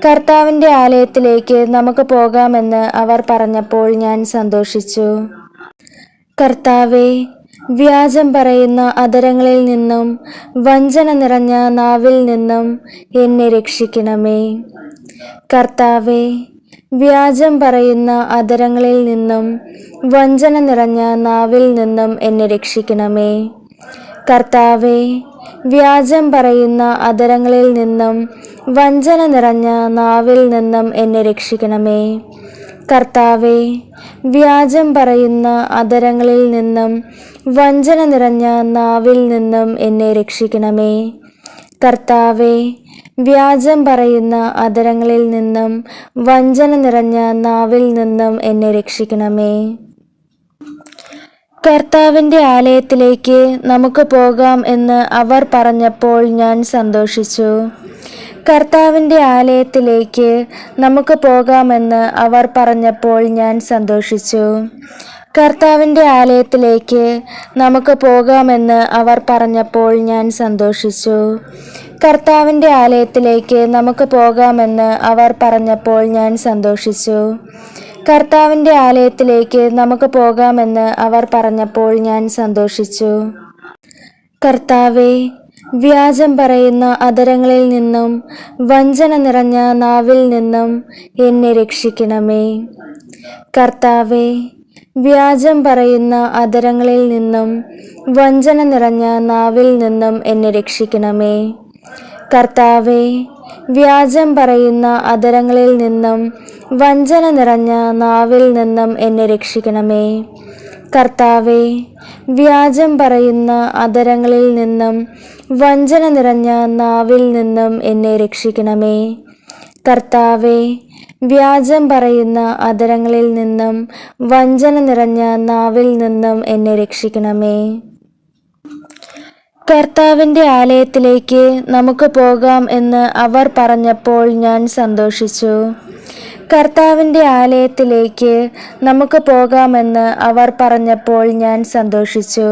കർത്താവിൻ്റെ ആലയത്തിലേക്ക് നമുക്ക് പോകാമെന്ന് അവർ പറഞ്ഞപ്പോൾ ഞാൻ സന്തോഷിച്ചു. കർത്താവേ, വ്യാജം പറയുന്ന അധരങ്ങളിൽ നിന്നും വഞ്ചന നിറഞ്ഞ നാവിൽ നിന്നും എന്നെ രക്ഷിക്കണമേ. കർത്താവേ, വ്യാജം പറയുന്ന അധരങ്ങളിൽ നിന്നും വഞ്ചന നിറഞ്ഞ നാവിൽ നിന്നും എന്നെ രക്ഷിക്കണമേ. കർത്താവേ, വ്യാജം പറയുന്ന അധരങ്ങളിൽ നിന്നും വഞ്ചന നിറഞ്ഞ നാവിൽ നിന്നും എന്നെ രക്ഷിക്കണമേ. കർത്താവേ, വ്യാജം പറയുന്ന അധരങ്ങളിൽ നിന്നും വഞ്ചന നിറഞ്ഞ നാവിൽ നിന്നും എന്നെ രക്ഷിക്കണമേ. കർത്താവേ, വ്യാജം പറയുന്ന അധരങ്ങളിൽ നിന്നും വഞ്ചന നിറഞ്ഞ നാവിൽ നിന്നും എന്നെ രക്ഷിക്കണമേ. കർത്താവിൻ്റെ ആലയത്തിലേക്ക് നമുക്ക് പോകാം എന്ന് അവർ പറഞ്ഞപ്പോൾ ഞാൻ സന്തോഷിച്ചു. കർത്താവിൻ്റെ ആലയത്തിലേക്ക് നമുക്ക് പോകാമെന്ന് അവർ പറഞ്ഞപ്പോൾ ഞാൻ സന്തോഷിച്ചു. കർത്താവിൻ്റെ ആലയത്തിലേക്ക് നമുക്ക് പോകാമെന്ന് അവർ പറഞ്ഞപ്പോൾ ഞാൻ സന്തോഷിച്ചു. കർത്താവിൻ്റെ ആലയത്തിലേക്ക് നമുക്ക് പോകാമെന്ന് അവർ പറഞ്ഞപ്പോൾ ഞാൻ സന്തോഷിച്ചു. കർത്താവിൻ്റെ ആലയത്തിലേക്ക് നമുക്ക് പോകാമെന്ന് അവർ പറഞ്ഞപ്പോൾ ഞാൻ സന്തോഷിച്ചു. കർത്താവേ, വ്യാജം പറയുന്ന അധരങ്ങളിൽ നിന്നും വഞ്ചന നിറഞ്ഞ നാവിൽ നിന്നും എന്നെ രക്ഷിക്കണമേ. കർത്താവേ, വ്യാജം പറയുന്ന അധരങ്ങളിൽ നിന്നും വഞ്ചന നിറഞ്ഞ നാവിൽ നിന്നും എന്നെ രക്ഷിക്കണമേ. കർത്താവേ, വ്യാജം പറയുന്ന അധരങ്ങളിൽ നിന്നും വഞ്ചന നിറഞ്ഞ നാവിൽ നിന്നും എന്നെ രക്ഷിക്കണമേ. കർത്താവേ, വ്യാജം പറയുന്ന അധരങ്ങളിൽ നിന്നും വഞ്ചന നിറഞ്ഞ നാവിൽ നിന്നും എന്നെ രക്ഷിക്കണമേ. കർത്താവേ, വ്യാജം പറയുന്ന അധരങ്ങളിൽ നിന്നും വഞ്ചന നിറഞ്ഞ നാവിൽ നിന്നും എന്നെ രക്ഷിക്കണമേ. കർത്താവിൻ്റെ ആലയത്തിലേക്ക് നമുക്ക് പോകാം എന്ന് അവർ പറഞ്ഞപ്പോൾ ഞാൻ സന്തോഷിച്ചു. കർത്താവിൻ്റെ ആലയത്തിലേക്ക് നമുക്ക് പോകാമെന്ന് അവർ പറഞ്ഞപ്പോൾ ഞാൻ സന്തോഷിച്ചു.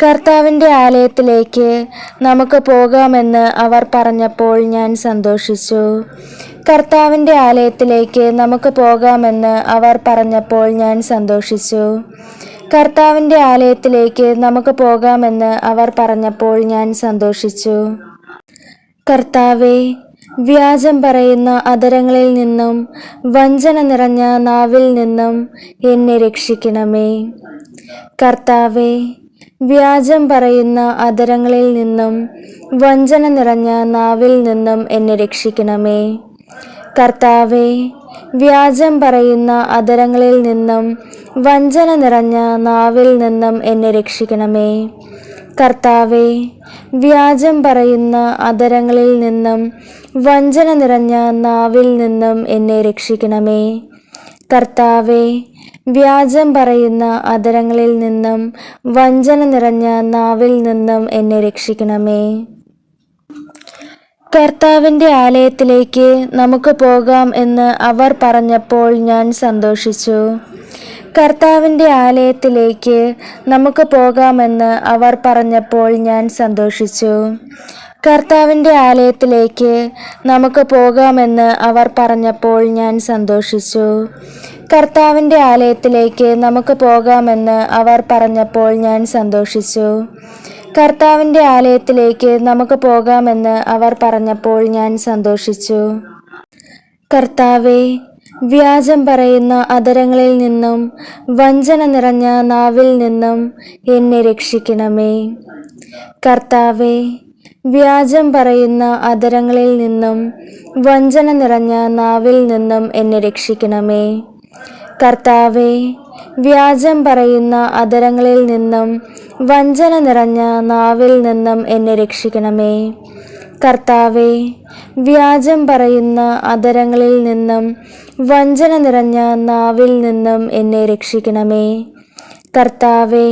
കർത്താവിൻ്റെ ആലയത്തിലേക്ക് നമുക്ക് പോകാമെന്ന് അവർ പറഞ്ഞപ്പോൾ ഞാൻ സന്തോഷിച്ചു. കർത്താവിൻ്റെ ആലയത്തിലേക്ക് നമുക്ക് പോകാമെന്ന് അവർ പറഞ്ഞപ്പോൾ ഞാൻ സന്തോഷിച്ചു. കർത്താവിൻ്റെ ആലയത്തിലേക്ക് നമുക്ക് പോകാമെന്ന് അവർ പറഞ്ഞപ്പോൾ ഞാൻ സന്തോഷിച്ചു. കർത്താവേ, വ്യാജം പറയുന്ന അധരങ്ങളിൽ നിന്നും വഞ്ചന നിറഞ്ഞ നാവിൽ നിന്നും എന്നെ രക്ഷിക്കണമേ. കർത്താവേ, വ്യാജം പറയുന്ന അധരങ്ങളിൽ നിന്നും വഞ്ചന നിറഞ്ഞ നാവിൽ നിന്നും എന്നെ രക്ഷിക്കണമേ. കർത്താവേ, വ്യാജം പറയുന്ന അധരങ്ങളിൽ നിന്നും വഞ്ചന നിറഞ്ഞ നാവിൽ നിന്നും എന്നെ രക്ഷിക്കണമേ. കർത്താവേ, വ്യാജം പറയുന്ന അധരങ്ങളിൽ നിന്നും വഞ്ചന നിറഞ്ഞ നാവിൽ നിന്നും എന്നെ രക്ഷിക്കണമേ. കർത്താവേ, വ്യാജം പറയുന്ന അധരങ്ങളിൽ നിന്നും വഞ്ചന നിറഞ്ഞ നാവിൽ നിന്നും എന്നെ രക്ഷിക്കണമേ. കർത്താവിൻ്റെ ആലയത്തിലേക്ക് നമുക്ക് പോകാം എന്ന് അവർ പറഞ്ഞപ്പോൾ ഞാൻ സന്തോഷിച്ചു. കർത്താവിൻ്റെ ആലയത്തിലേക്ക് നമുക്ക് പോകാമെന്ന് അവർ പറഞ്ഞപ്പോൾ ഞാൻ സന്തോഷിച്ചു. കർത്താവിൻ്റെ ആലയത്തിലേക്ക് നമുക്ക് പോകാമെന്ന് അവർ പറഞ്ഞപ്പോൾ ഞാൻ സന്തോഷിച്ചു. കർത്താവിൻ്റെ ആലയത്തിലേക്ക് നമുക്ക് പോകാമെന്ന് അവർ പറഞ്ഞപ്പോൾ ഞാൻ സന്തോഷിച്ചു. കർത്താവിൻ്റെ ആലയത്തിലേക്ക് നമുക്ക് പോകാമെന്ന് അവർ പറഞ്ഞപ്പോൾ ഞാൻ സന്തോഷിച്ചു. കർത്താവേ, വ്യാജം പറയുന്ന അധരങ്ങളിൽ നിന്നും വഞ്ചന നിറഞ്ഞ നാവിൽ നിന്നും എന്നെ രക്ഷിക്കണമേ. കർത്താവേ, വ്യാജം പറയുന്ന അധരങ്ങളിൽ നിന്നും വഞ്ചന നിറഞ്ഞ നാവിൽ നിന്നും എന്നെ രക്ഷിക്കണമേ. കർത്താവേ, വ്യാജം പറയുന്ന അധരങ്ങളിൽ നിന്നും വഞ്ചന നിറഞ്ഞ നാവിൽ നിന്നും എന്നെ രക്ഷിക്കണമേ. കർത്താവേ, വ്യാജം പറയുന്ന അധരങ്ങളിൽ നിന്നും വഞ്ചന നിറഞ്ഞ നാവിൽ നിന്നും എന്നെ രക്ഷിക്കണമേ. കർത്താവേ,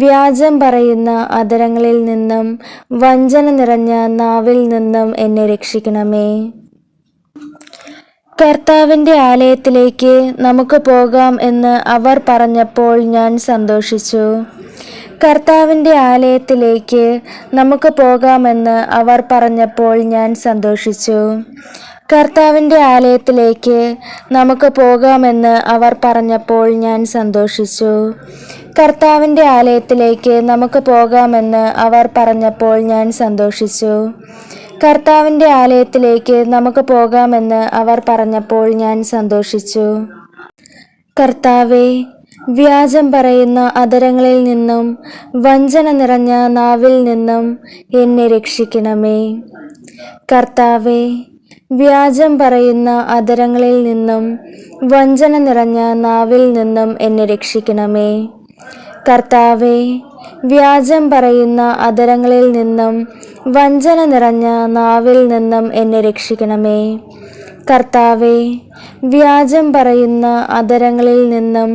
വ്യാജം പറയുന്ന അധരങ്ങളിൽ നിന്നും വഞ്ചന നിറഞ്ഞ നാവിൽ നിന്നും എന്നെ രക്ഷിക്കണമേ. കർത്താവിൻ്റെ ആലയത്തിലേക്ക് നമുക്ക് പോകാം എന്ന് അവർ പറഞ്ഞപ്പോൾ ഞാൻ സന്തോഷിച്ചു. കർത്താവിൻ്റെ ആലയത്തിലേക്ക് നമുക്ക് പോകാമെന്ന് അവർ പറഞ്ഞപ്പോൾ ഞാൻ സന്തോഷിച്ചു. കർത്താവിൻ്റെ ആലയത്തിലേക്ക് നമുക്ക് പോകാമെന്ന് അവർ പറഞ്ഞപ്പോൾ ഞാൻ സന്തോഷിച്ചു. കർത്താവിൻ്റെ ആലയത്തിലേക്ക് നമുക്ക് പോകാമെന്ന് അവർ പറഞ്ഞപ്പോൾ ഞാൻ സന്തോഷിച്ചു. കർത്താവിൻ്റെ ആലയത്തിലേക്ക് നമുക്ക് പോകാമെന്ന് അവർ പറഞ്ഞപ്പോൾ ഞാൻ സന്തോഷിച്ചു. കർത്താവേ, വ്യാജം പറയുന്ന അധരങ്ങളിൽ നിന്നും വഞ്ചന നിറഞ്ഞ നാവിൽ നിന്നും എന്നെ രക്ഷിക്കണമേ. കർത്താവേ, വ്യാജം പറയുന്ന അധരങ്ങളിൽ നിന്നും വഞ്ചന നിറഞ്ഞ നാവിൽ നിന്നും എന്നെ രക്ഷിക്കണമേ. കർത്താവേ, വ്യാജം പറയുന്ന അധരങ്ങളിൽ നിന്നും വഞ്ചന നിറഞ്ഞ നാവിൽ നിന്നും എന്നെ രക്ഷിക്കണമേ. കർത്താവേ, വ്യാജം പറയുന്ന അധരങ്ങളിൽ നിന്നും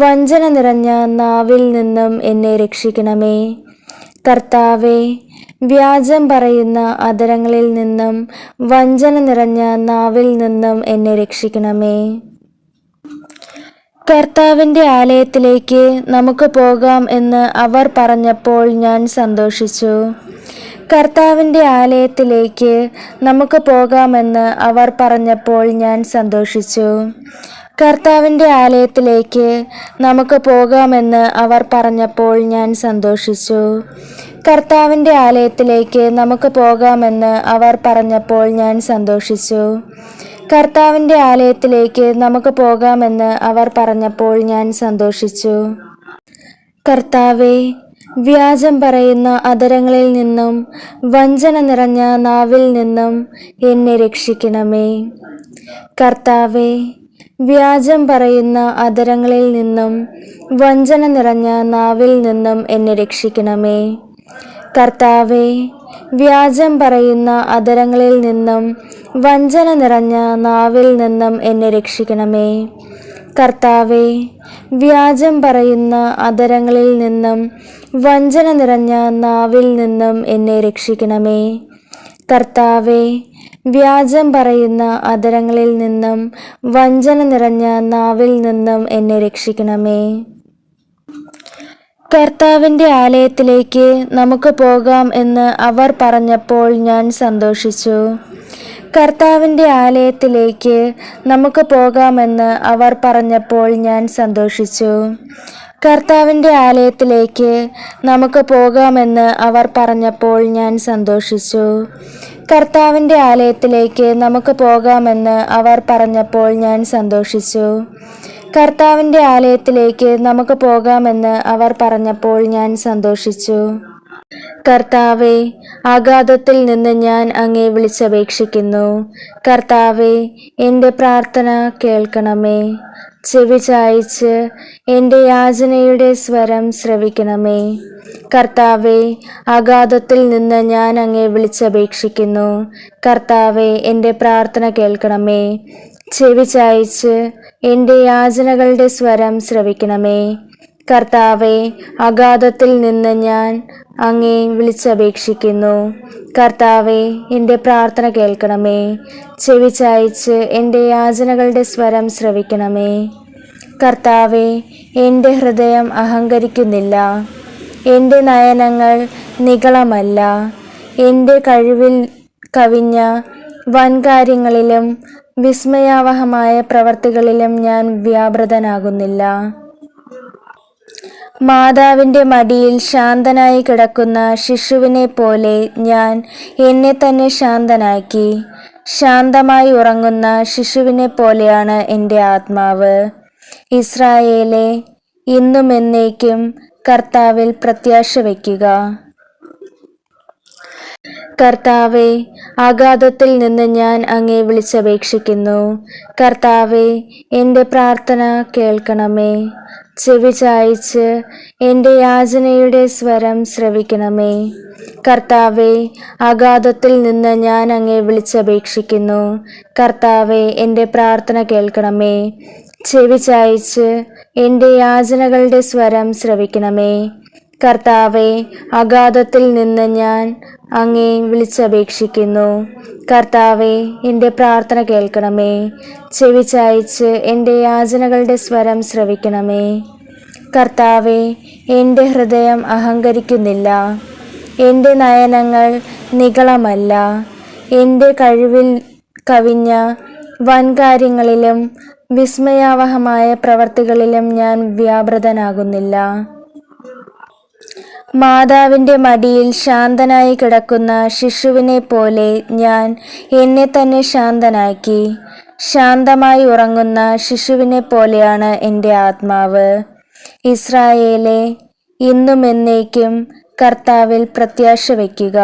വഞ്ചന നിറഞ്ഞ നാവിൽ നിന്നും എന്നെ രക്ഷിക്കണമേ. കർത്താവേ, വ്യാജം പറയുന്ന അധരങ്ങളിൽ നിന്നും വഞ്ചന നിറഞ്ഞ നാവിൽ നിന്നും എന്നെ രക്ഷിക്കണമേ. കർത്താവിൻ്റെ ആലയത്തിലേക്ക് നമുക്ക് പോകാം എന്ന് അവർ പറഞ്ഞപ്പോൾ ഞാൻ സന്തോഷിച്ചു. കർത്താവിൻ്റെ ആലയത്തിലേക്ക് നമുക്ക് പോകാമെന്ന് അവർ പറഞ്ഞപ്പോൾ ഞാൻ സന്തോഷിച്ചു. കർത്താവിൻ്റെ ആലയത്തിലേക്ക് നമുക്ക് പോകാമെന്ന് അവർ പറഞ്ഞപ്പോൾ ഞാൻ സന്തോഷിച്ചു. കർത്താവിൻ്റെ ആലയത്തിലേക്ക് നമുക്ക് പോകാമെന്ന് അവർ പറഞ്ഞപ്പോൾ ഞാൻ സന്തോഷിച്ചു. കർത്താവിൻ്റെ ആലയത്തിലേക്ക് നമുക്ക് പോകാമെന്ന് അവർ പറഞ്ഞപ്പോൾ ഞാൻ സന്തോഷിച്ചു. കർത്താവേ, വ്യാജം പറയുന്ന അധരങ്ങളിൽ നിന്നും വഞ്ചന നിറഞ്ഞ നാവിൽ നിന്നും എന്നെ രക്ഷിക്കണമേ. കർത്താവേ, വ്യാജം പറയുന്ന അധരങ്ങളിൽ നിന്നും വഞ്ചന നിറഞ്ഞ നാവിൽ നിന്നും എന്നെ രക്ഷിക്കണമേ. കർത്താവേ, വ്യാജം പറയുന്ന അധരങ്ങളിൽ നിന്നും വഞ്ചന നിറഞ്ഞ നാവിൽ നിന്നും എന്നെ രക്ഷിക്കണമേ. കർത്താവേ, വ്യാജം പറയുന്ന അധരങ്ങളിൽ നിന്നും വഞ്ചന നിറഞ്ഞ നാവിൽ നിന്നും എന്നെ രക്ഷിക്കണമേ. കർത്താവേ, വ്യാജം പറയുന്ന അധരങ്ങളിൽ നിന്നും വഞ്ചന നിറഞ്ഞ നാവിൽ നിന്നും എന്നെ രക്ഷിക്കണമേ. കർത്താവിൻ്റെ ആലയത്തിലേക്ക് നമുക്ക് പോകാം എന്ന് അവർ പറഞ്ഞപ്പോൾ ഞാൻ സന്തോഷിച്ചു. കർത്താവിൻ്റെ ആലയത്തിലേക്ക് നമുക്ക് പോകാമെന്ന് അവർ പറഞ്ഞപ്പോൾ ഞാൻ സന്തോഷിച്ചു. കർത്താവിൻ്റെ ആലയത്തിലേക്ക് നമുക്ക് പോകാമെന്ന് അവർ പറഞ്ഞപ്പോൾ ഞാൻ സന്തോഷിച്ചു. കർത്താവിൻ്റെ ആലയത്തിലേക്ക് നമുക്ക് പോകാമെന്ന് അവർ പറഞ്ഞപ്പോൾ ഞാൻ സന്തോഷിച്ചു. കർത്താവിൻ്റെ ആലയത്തിലേക്ക് നമുക്ക് പോകാമെന്ന് അവർ പറഞ്ഞപ്പോൾ ഞാൻ സന്തോഷിച്ചു. കർത്താവേ, അഗാധത്തിൽ നിന്ന് ഞാൻ അങ്ങേ വിളിച്ചപേക്ഷിക്കുന്നു. കർത്താവേ, എൻ്റെ പ്രാർത്ഥന കേൾക്കണമേ. ചെവി ചായിച്ച് എൻ്റെ യാചനയുടെ സ്വരം ശ്രവിക്കണമേ. കർത്താവേ, അഗാധത്തിൽ നിന്ന് ഞാൻ അങ്ങേ വിളിച്ചപേക്ഷിക്കുന്നു. കർത്താവേ, എൻ്റെ പ്രാർത്ഥന കേൾക്കണമേ. ചെവി ചായിച്ച് എൻ്റെ യാചനകളുടെ സ്വരം ശ്രവിക്കണമേ. കർത്താവേ, അഗാധത്തിൽ നിന്ന് ഞാൻ അങ്ങേ വിളിച്ചപേക്ഷിക്കുന്നു. കർത്താവേ, എൻ്റെ പ്രാർത്ഥന കേൾക്കണമേ. ചെവി ചായിച്ച് എൻ്റെ യാചനകളുടെ സ്വരം ശ്രവിക്കണമേ. കർത്താവേ, എൻ്റെ ഹൃദയം അഹങ്കരിക്കുന്നില്ല, എൻ്റെ നയനങ്ങൾ നിഗളമല്ല. എൻ്റെ കഴിവിൽ കവിഞ്ഞ വൻകാര്യങ്ങളിലും വിസ്മയാവഹമായ പ്രവർത്തികളിലും ഞാൻ വ്യാപൃതനാകുന്നില്ല. മാതാവിൻ്റെ മടിയിൽ ശാന്തനായി കിടക്കുന്ന ശിശുവിനെ പോലെ ഞാൻ എന്നെ തന്നെ ശാന്തനാക്കി. ശാന്തമായി ഉറങ്ങുന്ന ശിശുവിനെ പോലെയാണ് എൻ്റെ ആത്മാവ്. ഇസ്രായേലേ, ഇന്നും എന്നേക്കും കർത്താവിൽ പ്രത്യാശ വയ്ക്കുക. കർത്താവേ, അഗാധത്തിൽ നിന്ന് ഞാൻ അങ്ങേ വിളിച്ചപേക്ഷിക്കുന്നു. കർത്താവേ, എൻ്റെ പ്രാർത്ഥന കേൾക്കണമേ. ചെവി ചായിച്ച് എൻ്റെ യാചനയുടെ സ്വരം ശ്രവിക്കണമേ. കർത്താവേ, അഗാധത്തിൽ നിന്ന് ഞാൻ അങ്ങേ വിളിച്ചപേക്ഷിക്കുന്നു. കർത്താവേ, എൻ്റെ പ്രാർത്ഥന കേൾക്കണമേ. ചെവി ചായിച്ച് എൻ്റെ യാചനകളുടെ സ്വരം ശ്രവിക്കണമേ. കർത്താവേ, അഗാധത്തിൽ നിന്ന് ഞാൻ അങ്ങേ വിളിച്ചപേക്ഷിക്കുന്നു. കർത്താവേ, എൻ്റെ പ്രാർത്ഥന കേൾക്കണമേ. ചെവി ചായിച്ച് എൻ്റെ യാചനകളുടെ സ്വരം ശ്രവിക്കണമേ. കർത്താവേ, എൻ്റെ ഹൃദയം അഹങ്കരിക്കുന്നില്ല, എൻ്റെ നയനങ്ങൾ നിഗളമല്ല. എൻ്റെ കഴിവിൽ കവിഞ്ഞ വൻകാര്യങ്ങളിലും വിസ്മയാവഹമായ പ്രവർത്തികളിലും ഞാൻ വ്യാപൃതനാകുന്നില്ല. മാതാവിൻ്റെ മടിയിൽ ശാന്തനായി കിടക്കുന്ന ശിശുവിനെ പോലെ ഞാൻ എന്നെ തന്നെ ശാന്തനാക്കി. ശാന്തമായി ഉറങ്ങുന്ന ശിശുവിനെ പോലെയാണ് എൻ്റെ ആത്മാവ്. ഇസ്രായേലേ, ഇന്നും എന്നേക്കും കർത്താവിൽ പ്രത്യാശ വയ്ക്കുക.